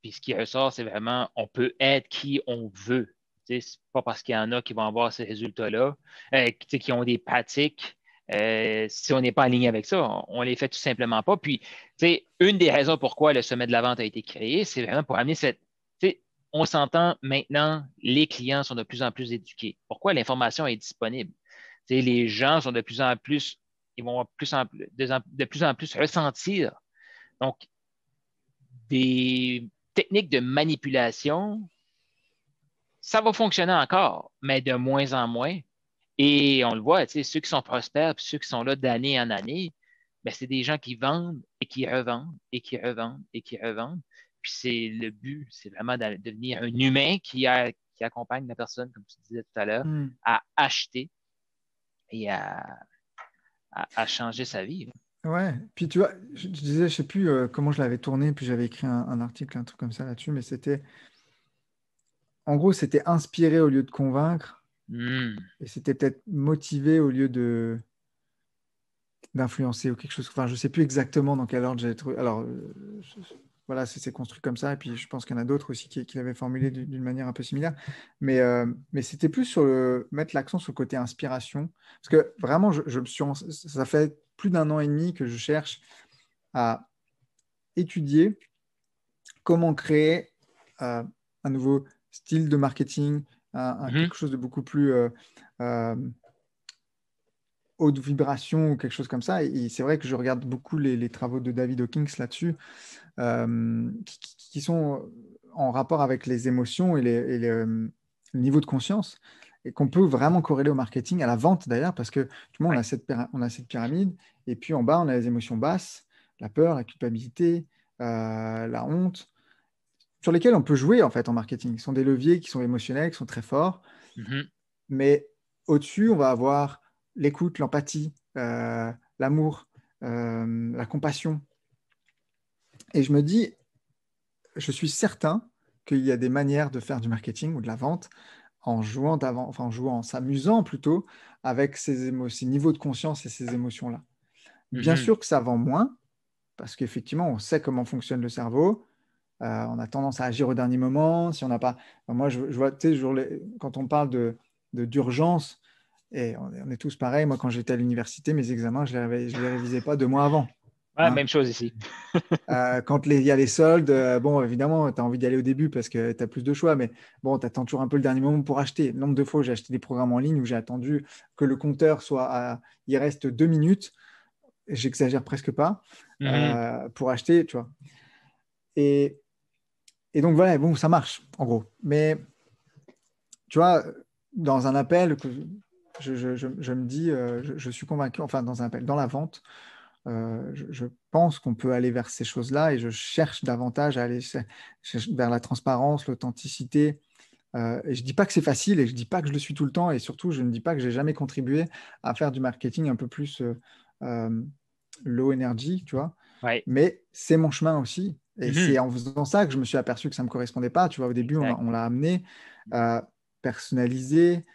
Puis ce qui ressort, c'est vraiment, on peut être qui on veut. Tu sais, c'est pas parce qu'il y en a qui vont avoir ces résultats-là, tu sais, qui ont des pratiques. Si on n'est pas aligné avec ça, on les fait tout simplement pas. Puis, tu sais, une des raisons pourquoi le sommet de la vente a été créé, c'est vraiment pour amener cette. Tu sais, on s'entend maintenant, les clients sont de plus en plus éduqués. Pourquoi l'information est disponible? Tu sais, les gens sont de plus en plus, ils vont de plus en plus ressentir. Donc, des techniques de manipulation, ça va fonctionner encore, mais de moins en moins. Et on le voit, tu sais, ceux qui sont prospères, puis ceux qui sont là d'année en année, ben, c'est des gens qui vendent et qui revendent et qui revendent et qui revendent. Puis c'est le but, c'est vraiment de devenir un humain qui accompagne la personne, comme tu disais tout à l'heure, Hmm. à acheter et à changer sa vie. Ouais, puis tu vois, je disais, je sais plus comment je l'avais tourné, puis j'avais écrit un article, un truc comme ça là-dessus, mais c'était, en gros, c'était inspirer au lieu de convaincre, Hmm. et c'était peut-être motiver au lieu de d'influencer ou quelque chose. Enfin, je sais plus exactement dans quel ordre j'ai trouvé. Alors, voilà, c'est construit comme ça, et puis je pense qu'il y en a d'autres aussi qui l'avaient formulé d'une manière un peu similaire, mais c'était plus sur mettre l'accent sur le côté inspiration, parce que vraiment, je me suis, ça fait plus d'un an et demi que je cherche à étudier comment créer euh, un nouveau style de marketing, Mhm. quelque chose de beaucoup plus euh, haute vibration ou quelque chose comme ça. Et c'est vrai que je regarde beaucoup les travaux de David Hawkins là-dessus, qui sont en rapport avec les émotions le niveau de conscience, et qu'on peut vraiment corréler au marketing, à la vente d'ailleurs, parce que tout le monde, Ouais. on a cette pyramide, et puis en bas, on a les émotions basses, la peur, la culpabilité, la honte, sur lesquels on peut jouer en fait en marketing. Ce sont des leviers qui sont émotionnels, qui sont très forts, Mhm. mais au-dessus, on va avoir l'écoute, l'empathie, l'amour, la compassion. Et je me dis, je suis certain qu'il y a des manières de faire du marketing ou de la vente en jouant d'avant, enfin en jouant, en s'amusant plutôt avec ces niveaux de conscience et ces émotions-là. Bien Mhm. sûr que ça vend moins, parce qu'effectivement, on sait comment fonctionne le cerveau. On a tendance à agir au dernier moment. Si on n'a pas, enfin, moi, je vois, tu sais, quand on parle d'urgence, et on est tous pareils. Moi, quand j'étais à l'université, mes examens, je les révisais pas 2 mois avant. Ouais, Hein. même chose ici. Quand il y a les soldes, bon, évidemment, tu as envie d'y aller au début parce que tu as plus de choix, mais bon, tu attends toujours un peu le dernier moment pour acheter. Le nombre de fois où j'ai acheté des programmes en ligne où j'ai attendu que le compteur soit il reste 2 minutes, j'exagère presque pas, Mhm. pour acheter, tu vois. Et, et donc voilà, bon, ça marche, en gros. Mais tu vois, dans un appel, je me dis, je suis convaincu, enfin, dans un appel, dans la vente, je pense qu'on peut aller vers ces choses-là et je cherche davantage à aller vers la transparence, l'authenticité. Et je dis pas que c'est facile et je dis pas que je le suis tout le temps et surtout, je ne dis pas que j'ai jamais contribué à faire du marketing un peu plus euh, low energy, tu vois. Ouais. Mais c'est mon chemin aussi. Et Mhm. c'est en faisant ça que je me suis aperçu que ça ne me correspondait pas. Tu vois, au début, Exact. on l'a amené à personnaliser,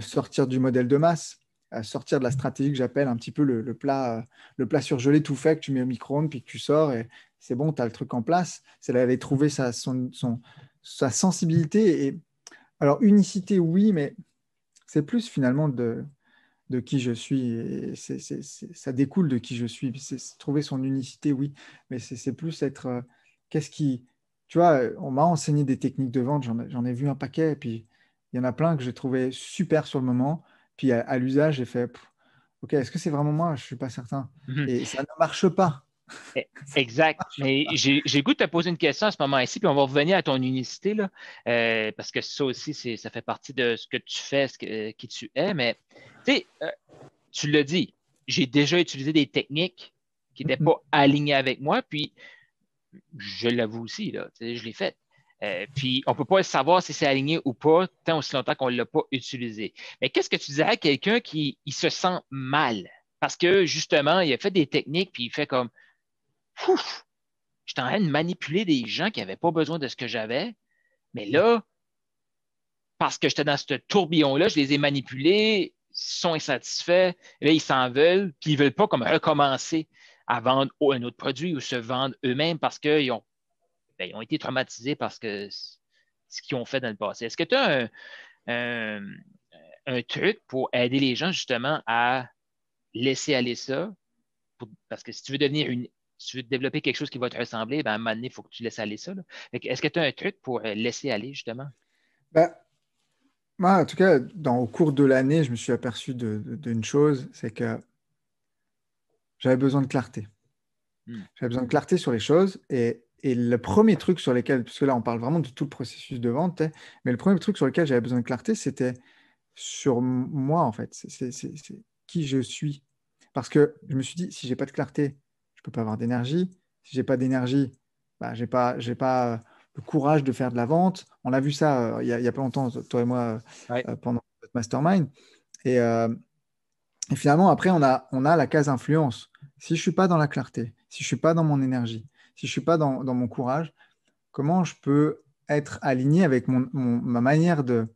sortir du modèle de masse, sortir de la stratégie que j'appelle un petit peu le plat surgelé tout fait que tu mets au micro-ondes puis que tu sors et c'est bon, tu as le truc en place. C'est d'aller trouver sa sensibilité. Et alors, unicité, oui, mais c'est plus finalement de qui je suis. Et ça découle de qui je suis. Trouver son unicité, oui, mais c'est plus être. Qu'est-ce qui. Tu vois, on m'a enseigné des techniques de vente, j'en ai vu un paquet, et puis il y en a plein que j'ai trouvé super sur le moment. Puis à l'usage, j'ai fait, pff, OK, est-ce que c'est vraiment moi? Je suis pas certain. Mhm. Et ça ne marche pas. Exact. Mais j'ai le goût de te poser une question à ce moment-ci, puis on va revenir à ton unicité, là, parce que ça aussi, ça fait partie de ce que tu fais, qui tu es. Mais tu sais, tu l'as dit, j'ai déjà utilisé des techniques qui n'étaient Mhm. pas alignées avec moi, puis je l'avoue aussi, là, tu sais, je l'ai fait. Puis on ne peut pas savoir si c'est aligné ou pas tant aussi longtemps qu'on ne l'a pas utilisé. Mais qu'est-ce que tu dirais à quelqu'un qui il se sent mal? Parce que justement, il a fait des techniques, puis il fait comme Ouf, j'étais en train de manipuler des gens qui n'avaient pas besoin de ce que j'avais. Mais là, parce que j'étais dans ce tourbillon-là, je les ai manipulés, ils sont insatisfaits, et là, ils s'en veulent, puis ils ne veulent pas comme recommencer à vendre un autre produit ou se vendre eux-mêmes parce qu'ils ont, ben, ils ont été traumatisés parce que ce qu'ils ont fait dans le passé. Est-ce que tu as un, un truc pour aider les gens justement à laisser aller ça? Parce que si tu veux devenir si tu veux développer quelque chose qui va te ressembler, ben, à un moment donné, il faut que tu laisses aller ça, là. Est-ce que tu as un truc pour laisser aller, justement? Bah, moi, en tout cas, au cours de l'année, je me suis aperçu d'une chose, c'est que j'avais besoin de clarté. Hmm. J'avais besoin de clarté sur les choses. Et le premier truc sur lequel, parce que là, on parle vraiment de tout le processus de vente, mais le premier truc sur lequel j'avais besoin de clarté, c'était sur moi, en fait. C'est qui je suis. Parce que je me suis dit, si j'ai pas de clarté, je peux pas avoir d'énergie. Si j'ai pas d'énergie, bah, j'ai pas le courage de faire de la vente. On a vu ça il y a pas longtemps, toi et moi, Ouais. pendant notre mastermind. Et, et finalement, après, on a la case influence. Si je suis pas dans la clarté, si je suis pas dans mon énergie, si je suis pas dans mon courage, comment je peux être aligné avec ma manière de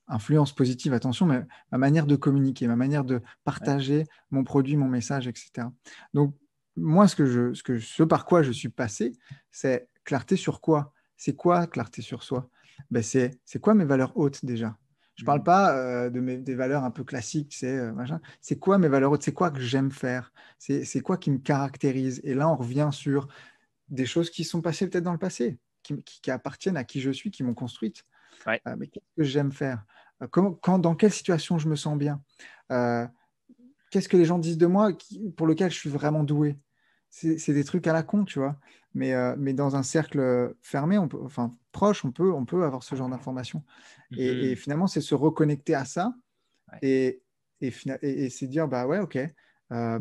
influence positive, attention, mais ma manière de communiquer, ma manière de Ouais. partager mon produit, mon message, etc. Donc, moi, ce par quoi je suis passé, c'est clarté sur quoi? C'est quoi clarté sur soi? Ben, c'est quoi mes valeurs hautes déjà? Je ne parle Mhm. pas des valeurs un peu classiques, machin. C'est quoi mes valeurs hautes? C'est quoi que j'aime faire? C'est quoi qui me caractérise? Et là, on revient sur des choses qui sont passées peut-être dans le passé, qui appartiennent à qui je suis, qui m'ont construite. Ouais. Mais qu'est-ce que j'aime faire? Dans quelle situation je me sens bien? Euh, Qu'est-ce que les gens disent de moi pour lequel je suis vraiment doué? C'est des trucs à la con, tu vois. Mais dans un cercle fermé, enfin proche, on peut avoir ce genre d'informations. Et Mhm. finalement, c'est se reconnecter à ça Ouais. et, et c'est dire, bah ouais, ok. euh,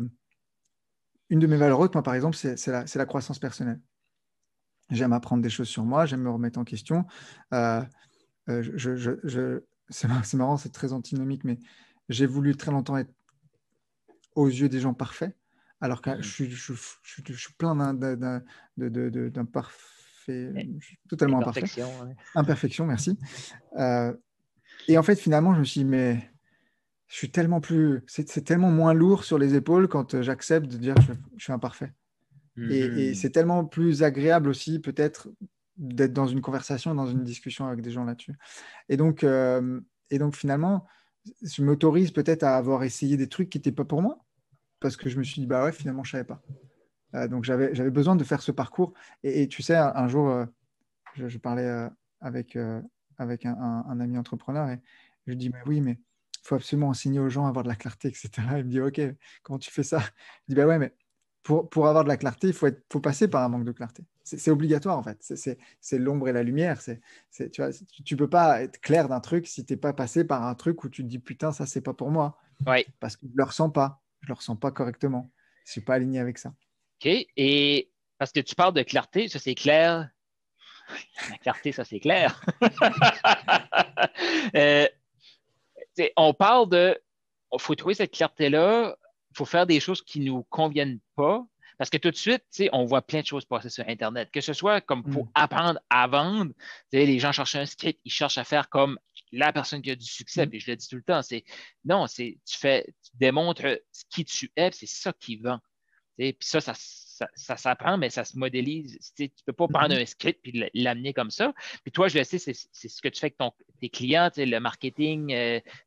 une de mes valeurs hautes, moi, par exemple, c'est la croissance personnelle. J'aime apprendre des choses sur moi, j'aime me remettre en question. Euh, c'est marrant, c'est très antinomique, mais j'ai voulu très longtemps être aux yeux des gens parfaits, alors que Mhm. je suis plein d'imparfait, Eh, je suis totalement imparfait. Imperfection. Ouais. Imperfection, merci. Euh, et en fait, finalement, je me suis dit, mais je suis tellement plus, c'est tellement moins lourd sur les épaules quand j'accepte de dire que je suis imparfait. Et Mhm. c'est tellement plus agréable aussi, peut-être, d'être dans une conversation, dans une discussion avec des gens là-dessus. Et donc, finalement, je m'autorise peut-être à avoir essayé des trucs qui n'étaient pas pour moi, parce que je me suis dit, bah ouais, finalement, je savais pas. Donc, j'avais besoin de faire ce parcours. Et tu sais, un jour, je parlais avec, avec un ami entrepreneur et je lui dis, mais oui, mais il faut absolument enseigner aux gens à avoir de la clarté, etc. Il me dit, OK, comment tu fais ça? Je dis, bah ouais, mais pour avoir de la clarté, faut passer par un manque de clarté. C'est obligatoire, en fait. C'est l'ombre et la lumière. Tu vois, tu peux pas être clair d'un truc si tu n'es pas passé par un truc où tu te dis, putain, ça, c'est pas pour moi. Ouais. Parce que je le ressens pas. Je le ressens pas correctement. Je suis pas aligné avec ça. OK. Et parce que tu parles de clarté, ça c'est clair. La clarté, ça c'est clair. Euh, on parle de. Il faut trouver cette clarté-là. Il faut faire des choses qui ne nous conviennent pas. Parce que tout de suite, on voit plein de choses passer sur Internet. Que ce soit comme pour Mm. apprendre à vendre, les gens cherchent un script, ils cherchent à faire comme la personne qui a du succès. Mm. Puis je le dis tout le temps, non, tu démontres qui tu es, c'est ça qui vend. Puis ça s'apprend, mais ça se modélise. Tu ne peux pas prendre Mhm. un script et l'amener comme ça. Puis toi, je le sais, c'est ce que tu fais avec tes clients, le marketing,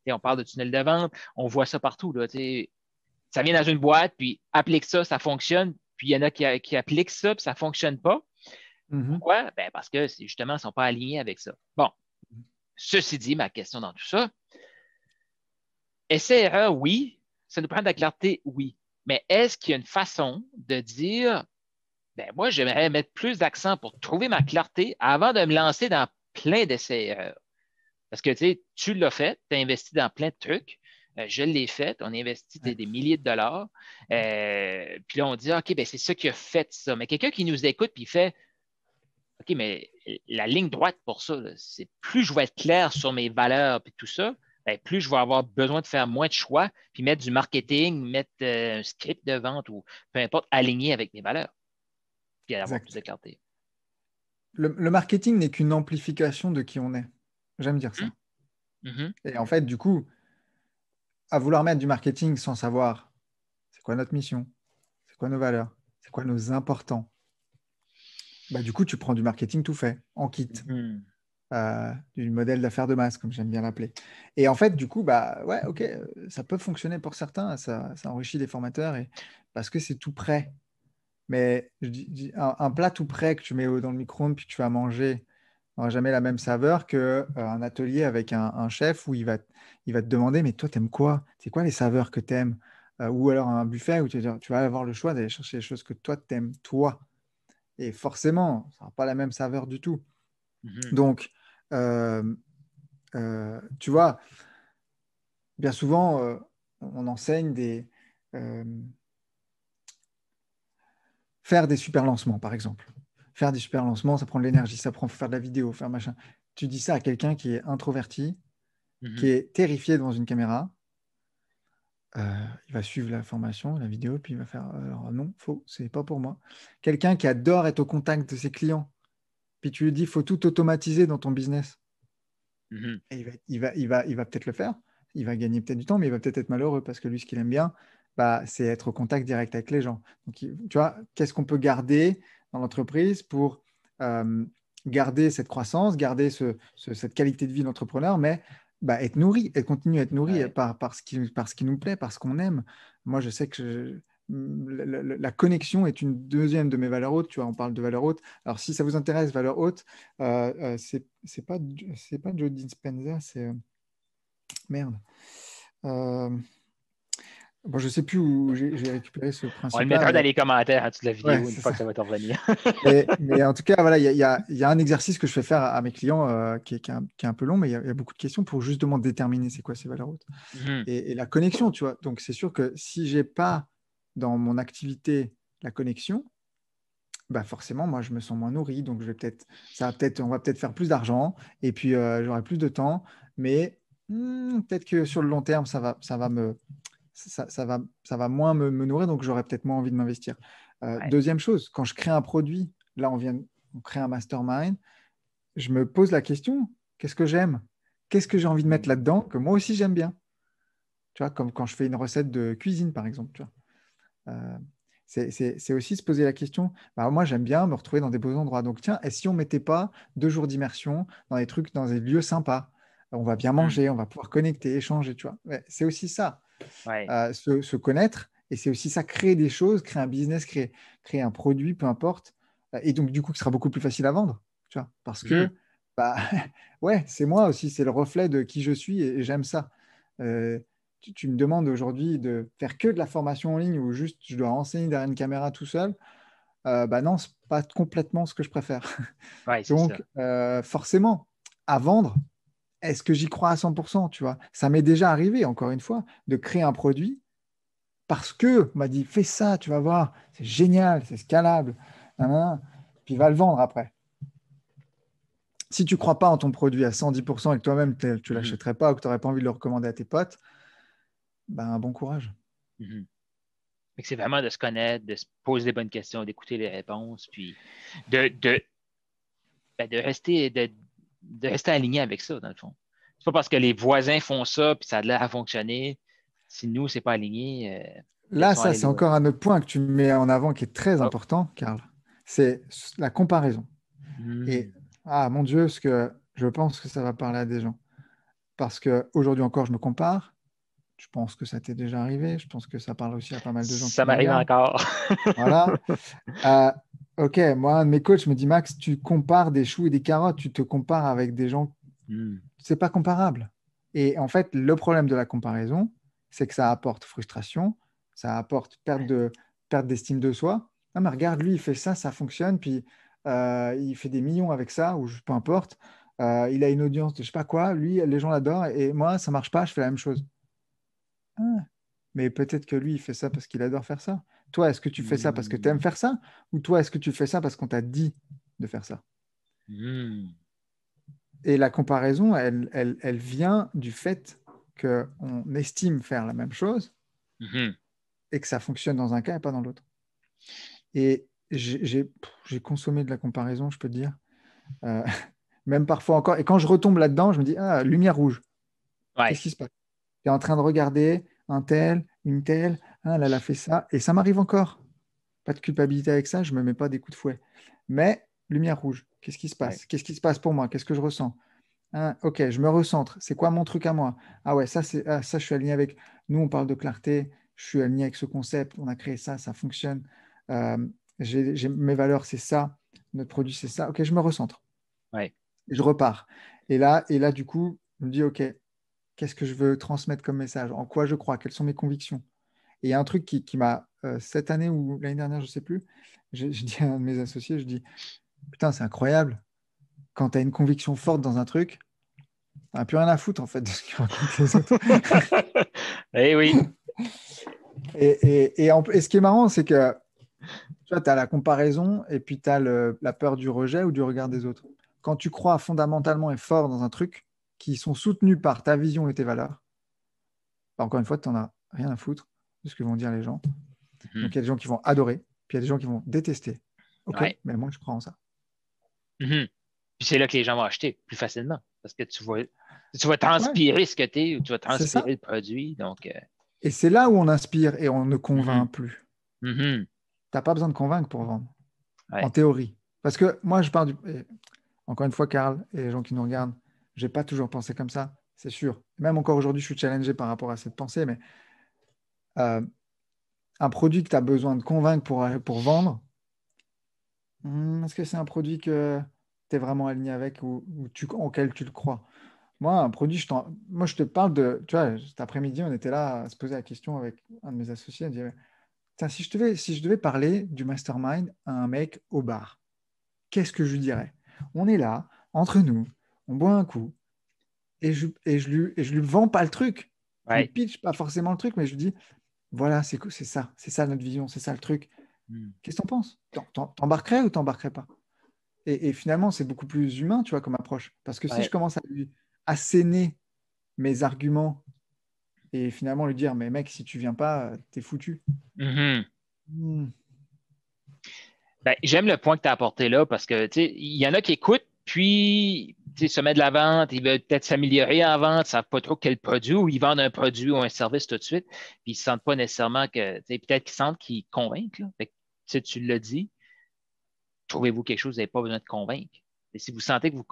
on parle de tunnel de vente, on voit ça partout. Là, ça vient dans une boîte, puis applique ça, ça fonctionne. Puis il y en a qui appliquent ça, puis ça ne fonctionne pas. Mhm. Pourquoi? Ben, parce que justement, ils ne sont pas alignés avec ça. Bon, ceci dit, ma question dans tout ça, essai-erreur, oui. Ça nous prend de la clarté, oui. Mais est-ce qu'il y a une façon de dire ben moi, j'aimerais mettre plus d'accent pour trouver ma clarté avant de me lancer dans plein d'essais-erreurs. Parce que tu l'as fait, tu as investi dans plein de trucs. Je l'ai fait, on a investi Ouais. des milliers de dollars. Puis là, on dit, OK, ben c'est ça qui a fait ça. Mais quelqu'un qui nous écoute puis il fait, OK, mais la ligne droite pour ça, là, c'est plus je vais être clair sur mes valeurs puis tout ça, ben, plus je vais avoir besoin de faire moins de choix puis mettre du marketing, mettre un script de vente ou peu importe, aligné avec mes valeurs puis avoir plus de Exact. clarté. Le marketing n'est qu'une amplification de qui on est. J'aime dire Mhm. ça. Mhm. Et en fait, du coup, à vouloir mettre du marketing sans savoir c'est quoi notre mission, c'est quoi nos valeurs, c'est quoi nos importants, bah, du coup, tu prends du marketing tout fait, en kit, Mhm. du modèle d'affaires de masse, comme j'aime bien l'appeler. Et en fait, du coup, bah ouais, ok, ça peut fonctionner pour certains, ça enrichit les formateurs et, parce que c'est tout prêt. Mais un plat tout prêt que tu mets dans le micro-ondes puis que tu vas manger n'aura jamais la même saveur qu'un atelier avec un chef où il va te demander, mais toi, t'aimes quoi? C'est quoi les saveurs que t'aimes? Ou alors un buffet où tu vas avoir le choix d'aller chercher les choses que toi, t'aimes, toi. Et forcément, ça n'aura pas la même saveur du tout. Mhm. Donc, euh, tu vois, bien souvent, on enseigne euh, faire des super lancements, par exemple. Faire des super lancements, ça prend de l'énergie, ça prend faire de la vidéo, faire machin. Tu dis ça à quelqu'un qui est introverti, qui Mhm. est terrifié devant une caméra, il va suivre la formation, la vidéo, puis il va faire alors non, faux, c'est pas pour moi. Quelqu'un qui adore être au contact de ses clients, puis tu lui dis faut tout automatiser dans ton business. Mhm. Et il va peut-être le faire, il va gagner peut-être du temps, mais il va peut-être être malheureux parce que lui, ce qu'il aime bien, bah, c'est être au contact direct avec les gens. Donc, tu vois, qu'est-ce qu'on peut garder dans l'entreprise pour euh, garder cette croissance, garder cette qualité de vie d'entrepreneur, mais bah, être nourri et continuer à être nourri Ouais. par ce qui nous plaît, par ce qu'on aime. Moi, je sais que la connexion est une deuxième de mes valeurs hautes. Tu vois, on parle de valeurs hautes. Alors, si ça vous intéresse, valeurs hautes, c'est pas Joe Dispenza, c'est merde. Euh, bon, je sais plus où j'ai récupéré ce On le principe-là, mettra dans mais les commentaires en dessous de la ouais, vidéo une c'est fois ça. que ça va te revenir. Mais en tout cas, voilà, il y a un exercice que je fais faire à mes clients qui est un peu long, mais il y a beaucoup de questions pour justement déterminer c'est quoi ces valeurs hautes. Mhm. Et la connexion, tu vois. Donc, c'est sûr que si j'ai pas dans mon activité la connexion, bah forcément, moi, je me sens moins nourri. Donc, on va peut-être faire plus d'argent et puis j'aurai plus de temps. Mais peut-être que sur le long terme, ça va moins me nourrir. Donc, j'aurai peut-être moins envie de m'investir. Ouais. Deuxième chose, quand je crée un produit, là, on crée un mastermind, je me pose la question, qu'est-ce que j'aime? Qu'est-ce que j'ai envie de mettre Mhm. là-dedans que moi aussi j'aime bien? Tu vois, comme quand je fais une recette de cuisine, par exemple. Tu vois. Euh, c'est aussi se poser la question, bah, moi j'aime bien me retrouver dans des beaux endroits. Donc tiens, et si on ne mettait pas 2 jours d'immersion dans des trucs, dans des lieux sympas? On va bien Mhm. manger, on va pouvoir connecter, échanger, tu vois. Ouais, c'est aussi ça, Ouais. se connaître, et c'est aussi ça, créer des choses, créer un business, créer un produit, peu importe. Et donc du coup, qui sera beaucoup plus facile à vendre, tu vois, parce Mhm. que, bah, ouais, c'est moi aussi, c'est le reflet de qui je suis et j'aime ça. Euh, tu me demandes aujourd'hui de faire que de la formation en ligne ou juste je dois enseigner derrière une caméra tout seul, bah non, c'est pas complètement ce que je préfère. Ouais, c'est Donc, ça. forcément, à vendre, est-ce que j'y crois à 100%, tu vois? Ça m'est déjà arrivé, encore une fois, de créer un produit parce que on m'a dit, fais ça, tu vas voir, c'est génial, c'est scalable, nanana, puis va le vendre après. Si tu ne crois pas en ton produit à 110% et que toi-même, tu ne Mhm. l'achèterais pas ou que tu n'aurais pas envie de le recommander à tes potes, ben, bon courage. Mhm. Fait que c'est vraiment de se connaître, de se poser des bonnes questions, d'écouter les réponses, puis de, de, de rester aligné avec ça, dans le fond. C'est pas parce que les voisins font ça, puis ça a l'air à fonctionner. Si nous, c'est pas aligné, Là, laissons ça, aller c'est les encore voisins. un autre point que tu mets en avant qui est très Oh. important, Karl. C'est la comparaison. Et, Hmm. ah, mon Dieu, ce que je pense que ça va parler à des gens. Parce qu'aujourd'hui encore, je me compare. Je pense que ça t'est déjà arrivé. Je pense que ça parle aussi à pas mal de gens Ça qui nous m'arrive regardent. encore. Voilà. Euh, ok, moi, un de mes coachs me dit, Max, tu compares des choux et des carottes, tu te compares avec des gens, Hmm. c'est pas comparable. Et en fait, le problème de la comparaison, c'est que ça apporte frustration, ça apporte perte d'estime de soi. Ah, mais regarde, lui, il fait ça, ça fonctionne, puis il fait des millions avec ça, ou peu importe. Il a une audience de je sais pas quoi, lui, les gens l'adorent, et moi, ça marche pas, je fais la même chose. Ah, mais peut-être que lui, il fait ça parce qu'il adore faire ça. Toi, est-ce que tu fais ça parce que tu aimes Hmm. faire ça? Ou toi, est-ce que tu fais ça parce qu'on t'a dit de faire ça? Hmm. Et la comparaison, elle vient du fait qu'on estime faire la même chose Mhm. et que ça fonctionne dans un cas et pas dans l'autre. Et j'ai consommé de la comparaison, je peux te dire. Euh, même parfois encore. Et quand je retombe là-dedans, je me dis, ah, lumière rouge. Ouais. Qu'est-ce qui se passe? Tu es en train de regarder un tel, une telle, ah, elle a fait ça. Et ça m'arrive encore. Pas de culpabilité avec ça, je ne me mets pas des coups de fouet. Mais lumière rouge, qu'est-ce qui se Ouais. passe? Qu'est-ce qui se passe pour moi? Qu'est-ce que je ressens? Hein, ok, je me recentre. C'est quoi mon truc à moi? Ah ouais, ça, je suis aligné avec. Nous, on parle de clarté. Je suis aligné avec ce concept. On a créé ça, ça fonctionne. Euh, mes valeurs, c'est ça. Notre produit, c'est ça. Ok, je me recentre. Ouais. Je repars. Et là, du coup, je me dis, ok, qu'est-ce que je veux transmettre comme message? En quoi je crois? Quelles sont mes convictions? Et il y a un truc qui m'a, cette année ou l'année dernière, je ne sais plus, je dis à un de mes associés, je dis, putain, c'est incroyable. Quand tu as une conviction forte dans un truc, tu n'as plus rien à foutre en fait de ce que racontent les autres. Eh oui. Et ce qui est marrant, c'est que tu vois, tu as la comparaison et puis tu as la peur du rejet ou du regard des autres. Quand tu crois fondamentalement et fort dans un truc qui sont soutenus par ta vision et tes valeurs, bah, encore une fois, tu n'en as rien à foutre de ce que vont dire les gens. Mhm. Donc il y a des gens qui vont adorer, puis il y a des gens qui vont détester. Ok, Ouais. mais moi je crois en ça. Mhm. Puis c'est là que les gens vont acheter plus facilement parce que tu vas Ouais, transpirer ce que tu es ou tu vas c'est transpirer ça. le produit. Donc, Et c'est là où on inspire et on ne mhm. convainc plus. Mhm. Tu n'as pas besoin de convaincre pour vendre, en Ouais. théorie. Parce que moi, je pars du... et encore une fois, Karl et les gens qui nous regardent, j'ai pas toujours pensé comme ça, c'est sûr. Même encore aujourd'hui, je suis challengé par rapport à cette pensée, mais euh, un produit que tu as besoin de convaincre pour vendre, est-ce que c'est un produit que tu es vraiment aligné avec ou auquel tu le crois? Moi, un produit, moi, je te parle de... Tu vois, cet après-midi, on était là à se poser la question avec un de mes associés. On disait, tiens, si je devais parler du mastermind à un mec au bar, qu'est-ce que je lui dirais? On est là, entre nous, on boit un coup, et je lui vends pas le truc. Je lui Ouais. pitch pas forcément le truc, mais je lui dis, voilà, c'est ça notre vision, c'est ça le truc. Mhm. Qu'est-ce que t'en penses? T'embarquerais ou t'embarquerais pas? Et finalement, c'est beaucoup plus humain, tu vois, comme approche. Parce que si je Ouais. commence à lui asséner mes arguments et finalement lui dire, mais mec, si tu viens pas, t'es foutu. Mhm. Hmm. Ben, j'aime le point que tu as apporté là parce que, tu sais, il y en a qui écoutent, puis, tu sais, se mettent de la vente, ils veulent peut-être s'améliorer en vente, ils ne savent pas trop quel produit, ou ils vendent un produit ou un service tout de suite, puis ils ne sentent pas nécessairement que, tu sais, peut-être qu'ils sentent qu'ils convainquent, là. Fait que, tu sais, tu l'as dit, trouvez-vous quelque chose, vous n'avez pas besoin de convaincre. Et si vous sentez que vous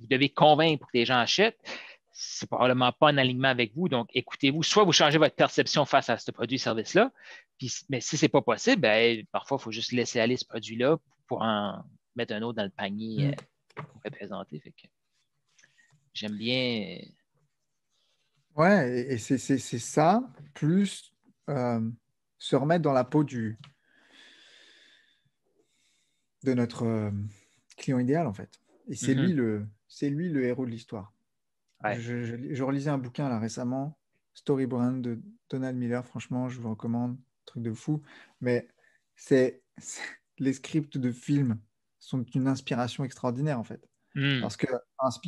devez convaincre pour que les gens achètent, c'est probablement pas en alignement avec vous. Donc, écoutez-vous, soit vous changez votre perception face à ce produit-service-là, mais si c'est pas possible, ben, parfois, il faut juste laisser aller ce produit-là pour en mettre un autre dans le panier Hmm. qu'on pourrait présenter. Fait que j'aime bien. Ouais, et c'est ça, plus euh, se remettre dans la peau de notre client idéal, en fait. Et Mhm. c'est lui le héros de l'histoire. Ouais, Je relisais un bouquin là récemment, Story Brand de Donald Miller, franchement, je vous recommande, truc de fou. Mais les scripts de films sont une inspiration extraordinaire, en fait. Mhm. Parce que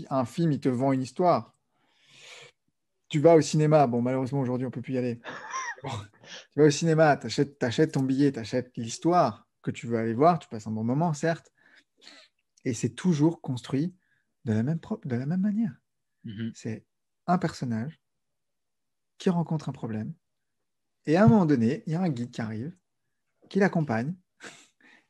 un film, il te vend une histoire. Tu vas au cinéma, bon, malheureusement, aujourd'hui, on peut plus y aller. Bon, tu vas au cinéma, t'achètes ton billet, t'achètes l'histoire que tu veux aller voir, tu passes un bon moment, certes, et c'est toujours construit de la même manière. Mhm. C'est un personnage qui rencontre un problème, et à un moment donné, il y a un guide qui arrive, qui l'accompagne,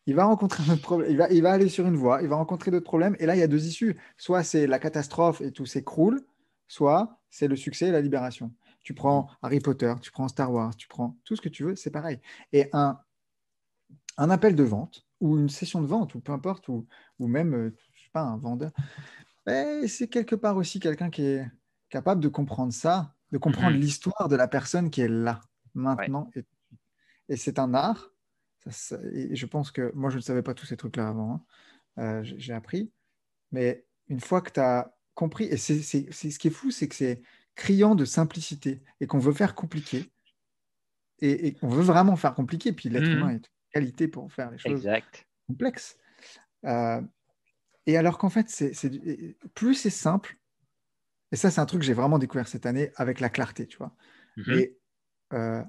il va rencontrer un autre problème, il va aller sur une voie, il va rencontrer d'autres problèmes, et là, il y a deux issues. Soit c'est la catastrophe et tout s'écroule, soit c'est le succès et la libération. Tu Mhm. prends Harry Potter, tu prends Star Wars, tu prends tout ce que tu veux, c'est pareil. Et un appel de vente ou une session de vente ou peu importe ou même je sais pas un vendeur, c'est quelque part aussi quelqu'un qui est capable de comprendre ça, de comprendre Mhm. l'histoire de la personne qui est là Ouais. maintenant et c'est un art. Et je pense que moi je ne savais pas tous ces trucs là avant, hein. J'ai appris, mais une fois que tu as compris, et ce qui est fou, c'est que c'est criant de simplicité et qu'on veut faire compliqué et qu'on veut vraiment faire compliqué, puis l'être humain Mhm. est une qualité pour faire les choses Exact. complexes. Euh, et alors qu'en fait, plus c'est simple, et ça, c'est un truc que j'ai vraiment découvert cette année avec la clarté, tu vois. Mhm. Mais euh,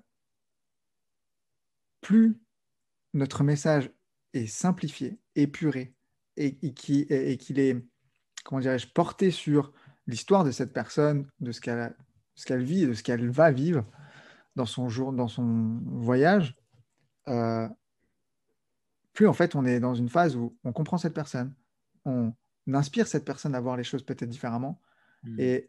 plus notre message est simplifié, épuré, et qu'il est, comment dirais-je, porté sur l'histoire de cette personne, de ce qu'elle vit et de ce qu'elle va vivre dans son voyage, euh, plus en fait on est dans une phase où on comprend cette personne, on inspire cette personne à voir les choses peut-être différemment, Mhm. et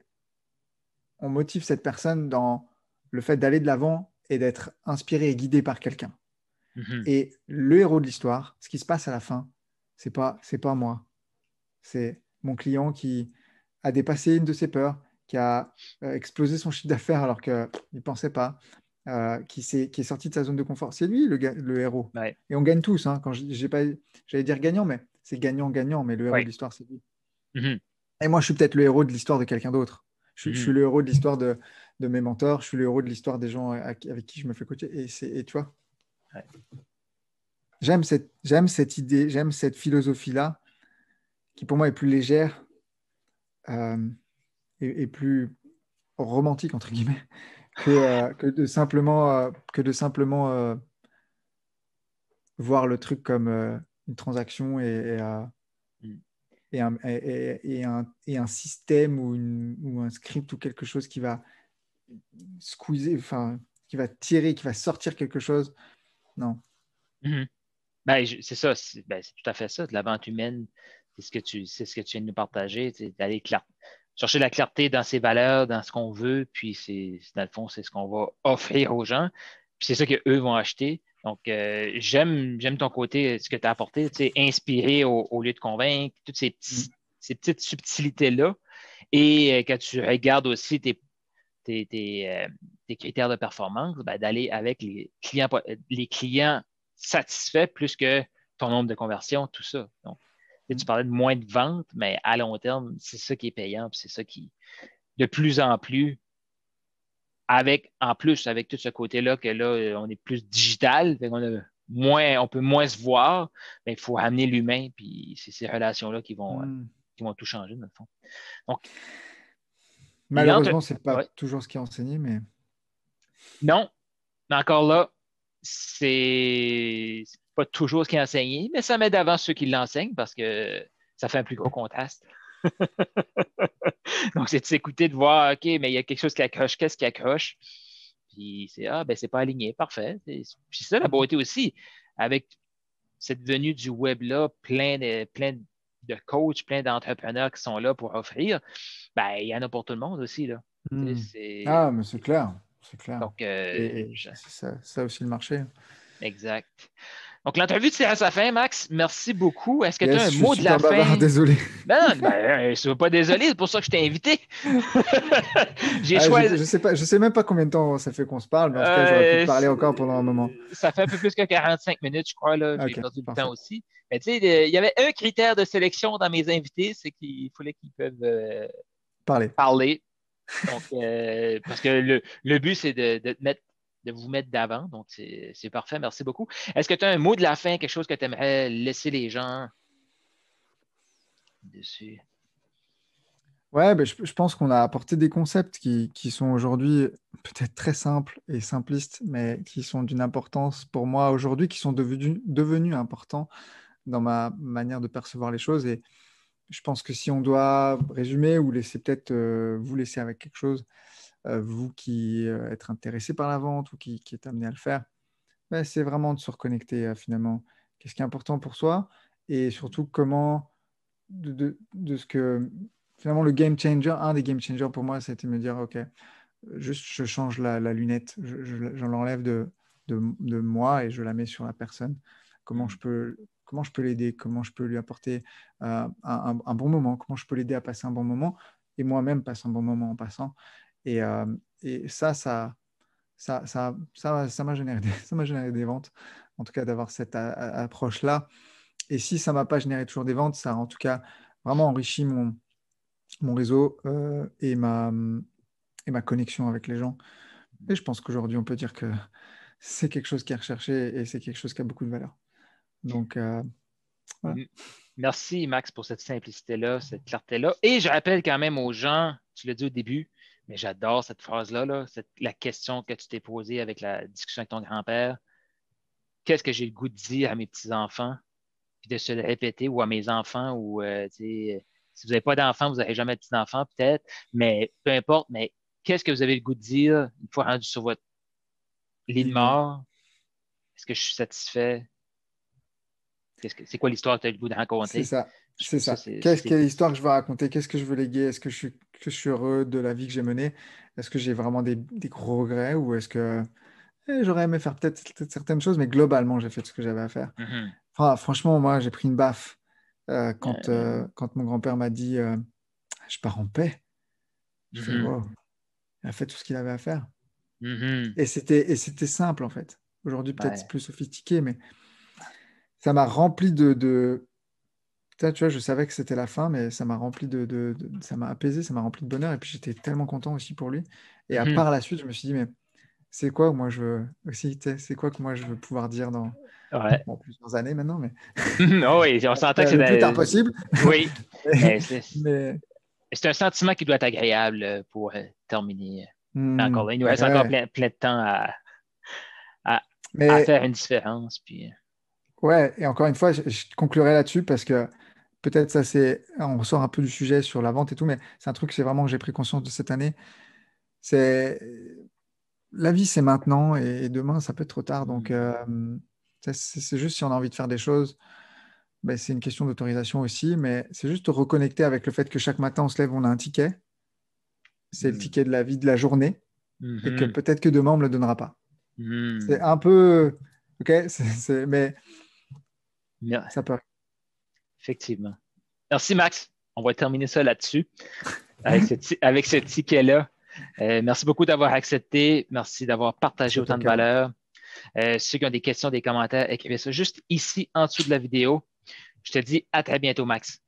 on motive cette personne dans le fait d'aller de l'avant et d'être inspiré et guidé par quelqu'un. Mhm. Et le héros de l'histoire, ce qui se passe à la fin, c'est pas moi, c'est mon client qui a dépassé une de ses peurs, qui a explosé son chiffre d'affaires alors qu'il ne pensait pas, qui est sorti de sa zone de confort. C'est lui le héros. Ouais. Et on gagne tous, hein. Quand j'ai pas, j'allais dire gagnant, mais c'est gagnant-gagnant, mais le héros de Ouais. l'histoire, c'est lui. Mhm. Et moi, je suis peut-être le héros de l'histoire de quelqu'un d'autre. Je Mhm. suis le héros de l'histoire de mes mentors, je suis le héros de l'histoire des gens avec qui je me fais coacher. Et tu vois, Ouais. j'aime cette idée, j'aime cette philosophie-là, qui pour moi est plus légère euh, et plus romantique, entre guillemets, que de simplement voir le truc comme une transaction Mm. et un système ou un script ou quelque chose qui va squeezer, enfin, qui va tirer, qui va sortir quelque chose. Non. Mhm. Ben, c'est ça, c'est tout à fait ça. De la vente humaine, c'est ce que tu viens de nous partager, c'est d'aller chercher la clarté dans ses valeurs, dans ce qu'on veut, puis dans le fond, c'est ce qu'on va offrir aux gens, puis c'est ça qu'eux vont acheter. Donc, j'aime ton côté, ce que tu as apporté, tu sais, inspirer au lieu de convaincre, toutes Mm. ces petites subtilités-là. Et quand tu regardes aussi tes critères de performance, ben, d'aller avec les clients satisfaits plus que ton nombre de conversions, tout ça. Donc, tu Mm. parlais de moins de ventes, mais à long terme, c'est ça qui est payant, puis c'est ça qui, de plus en plus, en plus, avec tout ce côté-là, que là, on est plus digital, on peut moins se voir, mais il faut amener l'humain, puis c'est ces relations-là Mm. qui vont tout changer, dans le fond. Donc, Malheureusement, c'est pas ouais, toujours ce qui est enseigné, mais non, mais encore là, c'est pas toujours ce qui est enseigné, mais ça m'aide avant ceux qui l'enseignent parce que ça fait un plus gros contraste. Donc, c'est de s'écouter, de voir, OK, mais il y a quelque chose qui accroche, qu'est-ce qui accroche? Puis ben, c'est pas aligné, parfait. Puis c'est ça la mm. beauté aussi, avec cette venue du web-là, plein de coachs, plein d'entrepreneurs qui sont là pour offrir, ben, il y en a pour tout le monde aussi, là. Tu sais, Mm. Ah, mais c'est clair, c'est clair. donc, Et c'est ça aussi le marché. exact. Donc, l'entrevue tire à sa fin, Max. Merci beaucoup. Est-ce que tu as Yes, un je suis mot de la super bavard, fin? désolé. Ben, non, ben, je ne suis pas désolé, c'est pour ça que je t'ai invité. J'ai Ah, choisi. je sais pas, je sais même pas combien de temps ça fait qu'on se parle, mais en tout cas, j'aurais pu te euh, parler encore pendant un moment. Ça fait un peu plus que 45 minutes, je crois. Là. J'ai Ok, perdu du temps parfait. aussi. Mais tu sais, il y avait un critère de sélection dans mes invités, c'est qu'il fallait qu'ils peuvent Parler. parler. Donc, parce que le but, c'est de vous mettre d'avant. Donc, c'est parfait. Merci beaucoup. Est-ce que tu as un mot de la fin, quelque chose que tu aimerais laisser les gens dessus? Ouais, ben, je pense qu'on a apporté des concepts qui sont aujourd'hui peut-être très simples et simplistes, mais qui sont d'une importance pour moi aujourd'hui, qui sont devenus importants dans ma manière de percevoir les choses. Et je pense que si on doit résumer ou laisser peut-être vous laisser avec quelque chose, vous qui êtes intéressé par la vente ou qui êtes amené à le faire, ben, c'est vraiment de se reconnecter finalement. Qu'est-ce qui est important pour soi et surtout comment de ce que finalement le game changer, un des game changers pour moi, c'était de me dire, OK, juste je change la lunette, je l'enlève de moi et je la mets sur la personne. Comment je Mhm. peux, comment je peux l'aider, comment je peux lui apporter un bon moment, comment je peux l'aider à passer un bon moment et moi-même passer un bon moment en passant. Et, euh, et ça m'a généré ça m'a généré des ventes, en tout cas d'avoir cette approche-là. Et si ça ne m'a pas généré toujours des ventes, ça a en tout cas vraiment enrichi mon réseau et ma connexion avec les gens. Et je pense qu'aujourd'hui, on peut dire que c'est quelque chose qui est recherché et c'est quelque chose qui a beaucoup de valeur. Donc, voilà. M- Merci, Max, pour cette simplicité-là, cette clarté-là. Et je rappelle quand même aux gens, tu l'as dit au début, mais j'adore cette phrase-là, la question que tu t'es posée avec la discussion avec ton grand-père. Qu'est-ce que j'ai le goût de dire à mes petits-enfants? Puis de se le répéter, ou à mes enfants, ou tu sais, si vous n'avez pas d'enfants, vous n'aurez jamais de petits-enfants, peut-être, mais peu importe, mais qu'est-ce que vous avez le goût de dire une fois rendu sur votre lit de Ligne. mort? Est-ce que je suis satisfait? C'est quoi l'histoire que tu as le goût de C'est raconter? ça. Je C'est trouve ça, ça. Quelle c'est histoire que je veux raconter? Qu'est-ce que je veux léguer? Est-ce que je suis heureux de la vie que j'ai menée? Est-ce que j'ai vraiment des gros regrets ou est-ce que j'aurais aimé faire peut-être certaines choses, mais globalement, j'ai fait ce que j'avais à faire. Mhm. Enfin, franchement, moi, j'ai pris une baffe Euh, quand mon grand-père m'a dit je pars en paix. Je fais mhm. wow, il a fait tout ce qu'il avait à faire. Mhm. Et c'était simple, en fait. Aujourd'hui, peut-être Ouais. plus sophistiqué, mais ça m'a rempli Ça, tu vois, je savais que c'était la fin, mais ça m'a rempli ça m'a apaisé, ça m'a rempli de bonheur. Et puis j'étais tellement content aussi pour lui. Et Mhm. par la suite, je me suis dit, mais c'est quoi, moi, je veux aussi, tu sais, c'est quoi que moi, je veux pouvoir dire dans Ouais. bon, plusieurs années maintenant, mais Oh oui, on s'entend que le plus tard possible. Oui. Mais, Mais c'est mais, c'est un sentiment qui doit être agréable pour terminer. Mais encore là, il nous reste encore ouais. plein de temps à Mais faire une différence. Puis, ouais, et encore une fois, je conclurai là-dessus parce que peut-être ça, on ressort un peu du sujet sur la vente et tout, mais c'est un truc, c'est vraiment que j'ai pris conscience de cette année. C'est la vie, c'est maintenant et demain, ça peut être trop tard. Donc, hmm. c'est juste si on a envie de faire des choses, ben, c'est une question d'autorisation aussi, mais c'est juste reconnecter avec le fait que chaque matin, on se lève, on a un ticket. C'est le Hmm. ticket de la vie de la journée et que Mhm. peut-être que demain, on ne me le donnera pas. C'est Hmm. un peu, ok, mais Yeah, ça peut. effectivement. Merci, Max. On va terminer ça là-dessus, avec ce ticket-là. Merci beaucoup d'avoir accepté. Merci d'avoir partagé C'est toi, autant de Carl. valeur. Ceux qui ont des questions, des commentaires, écrivez ça juste ici en dessous de la vidéo. Je te dis à très bientôt, Max.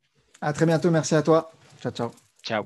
À très bientôt. Merci à toi. Ciao, ciao. Ciao.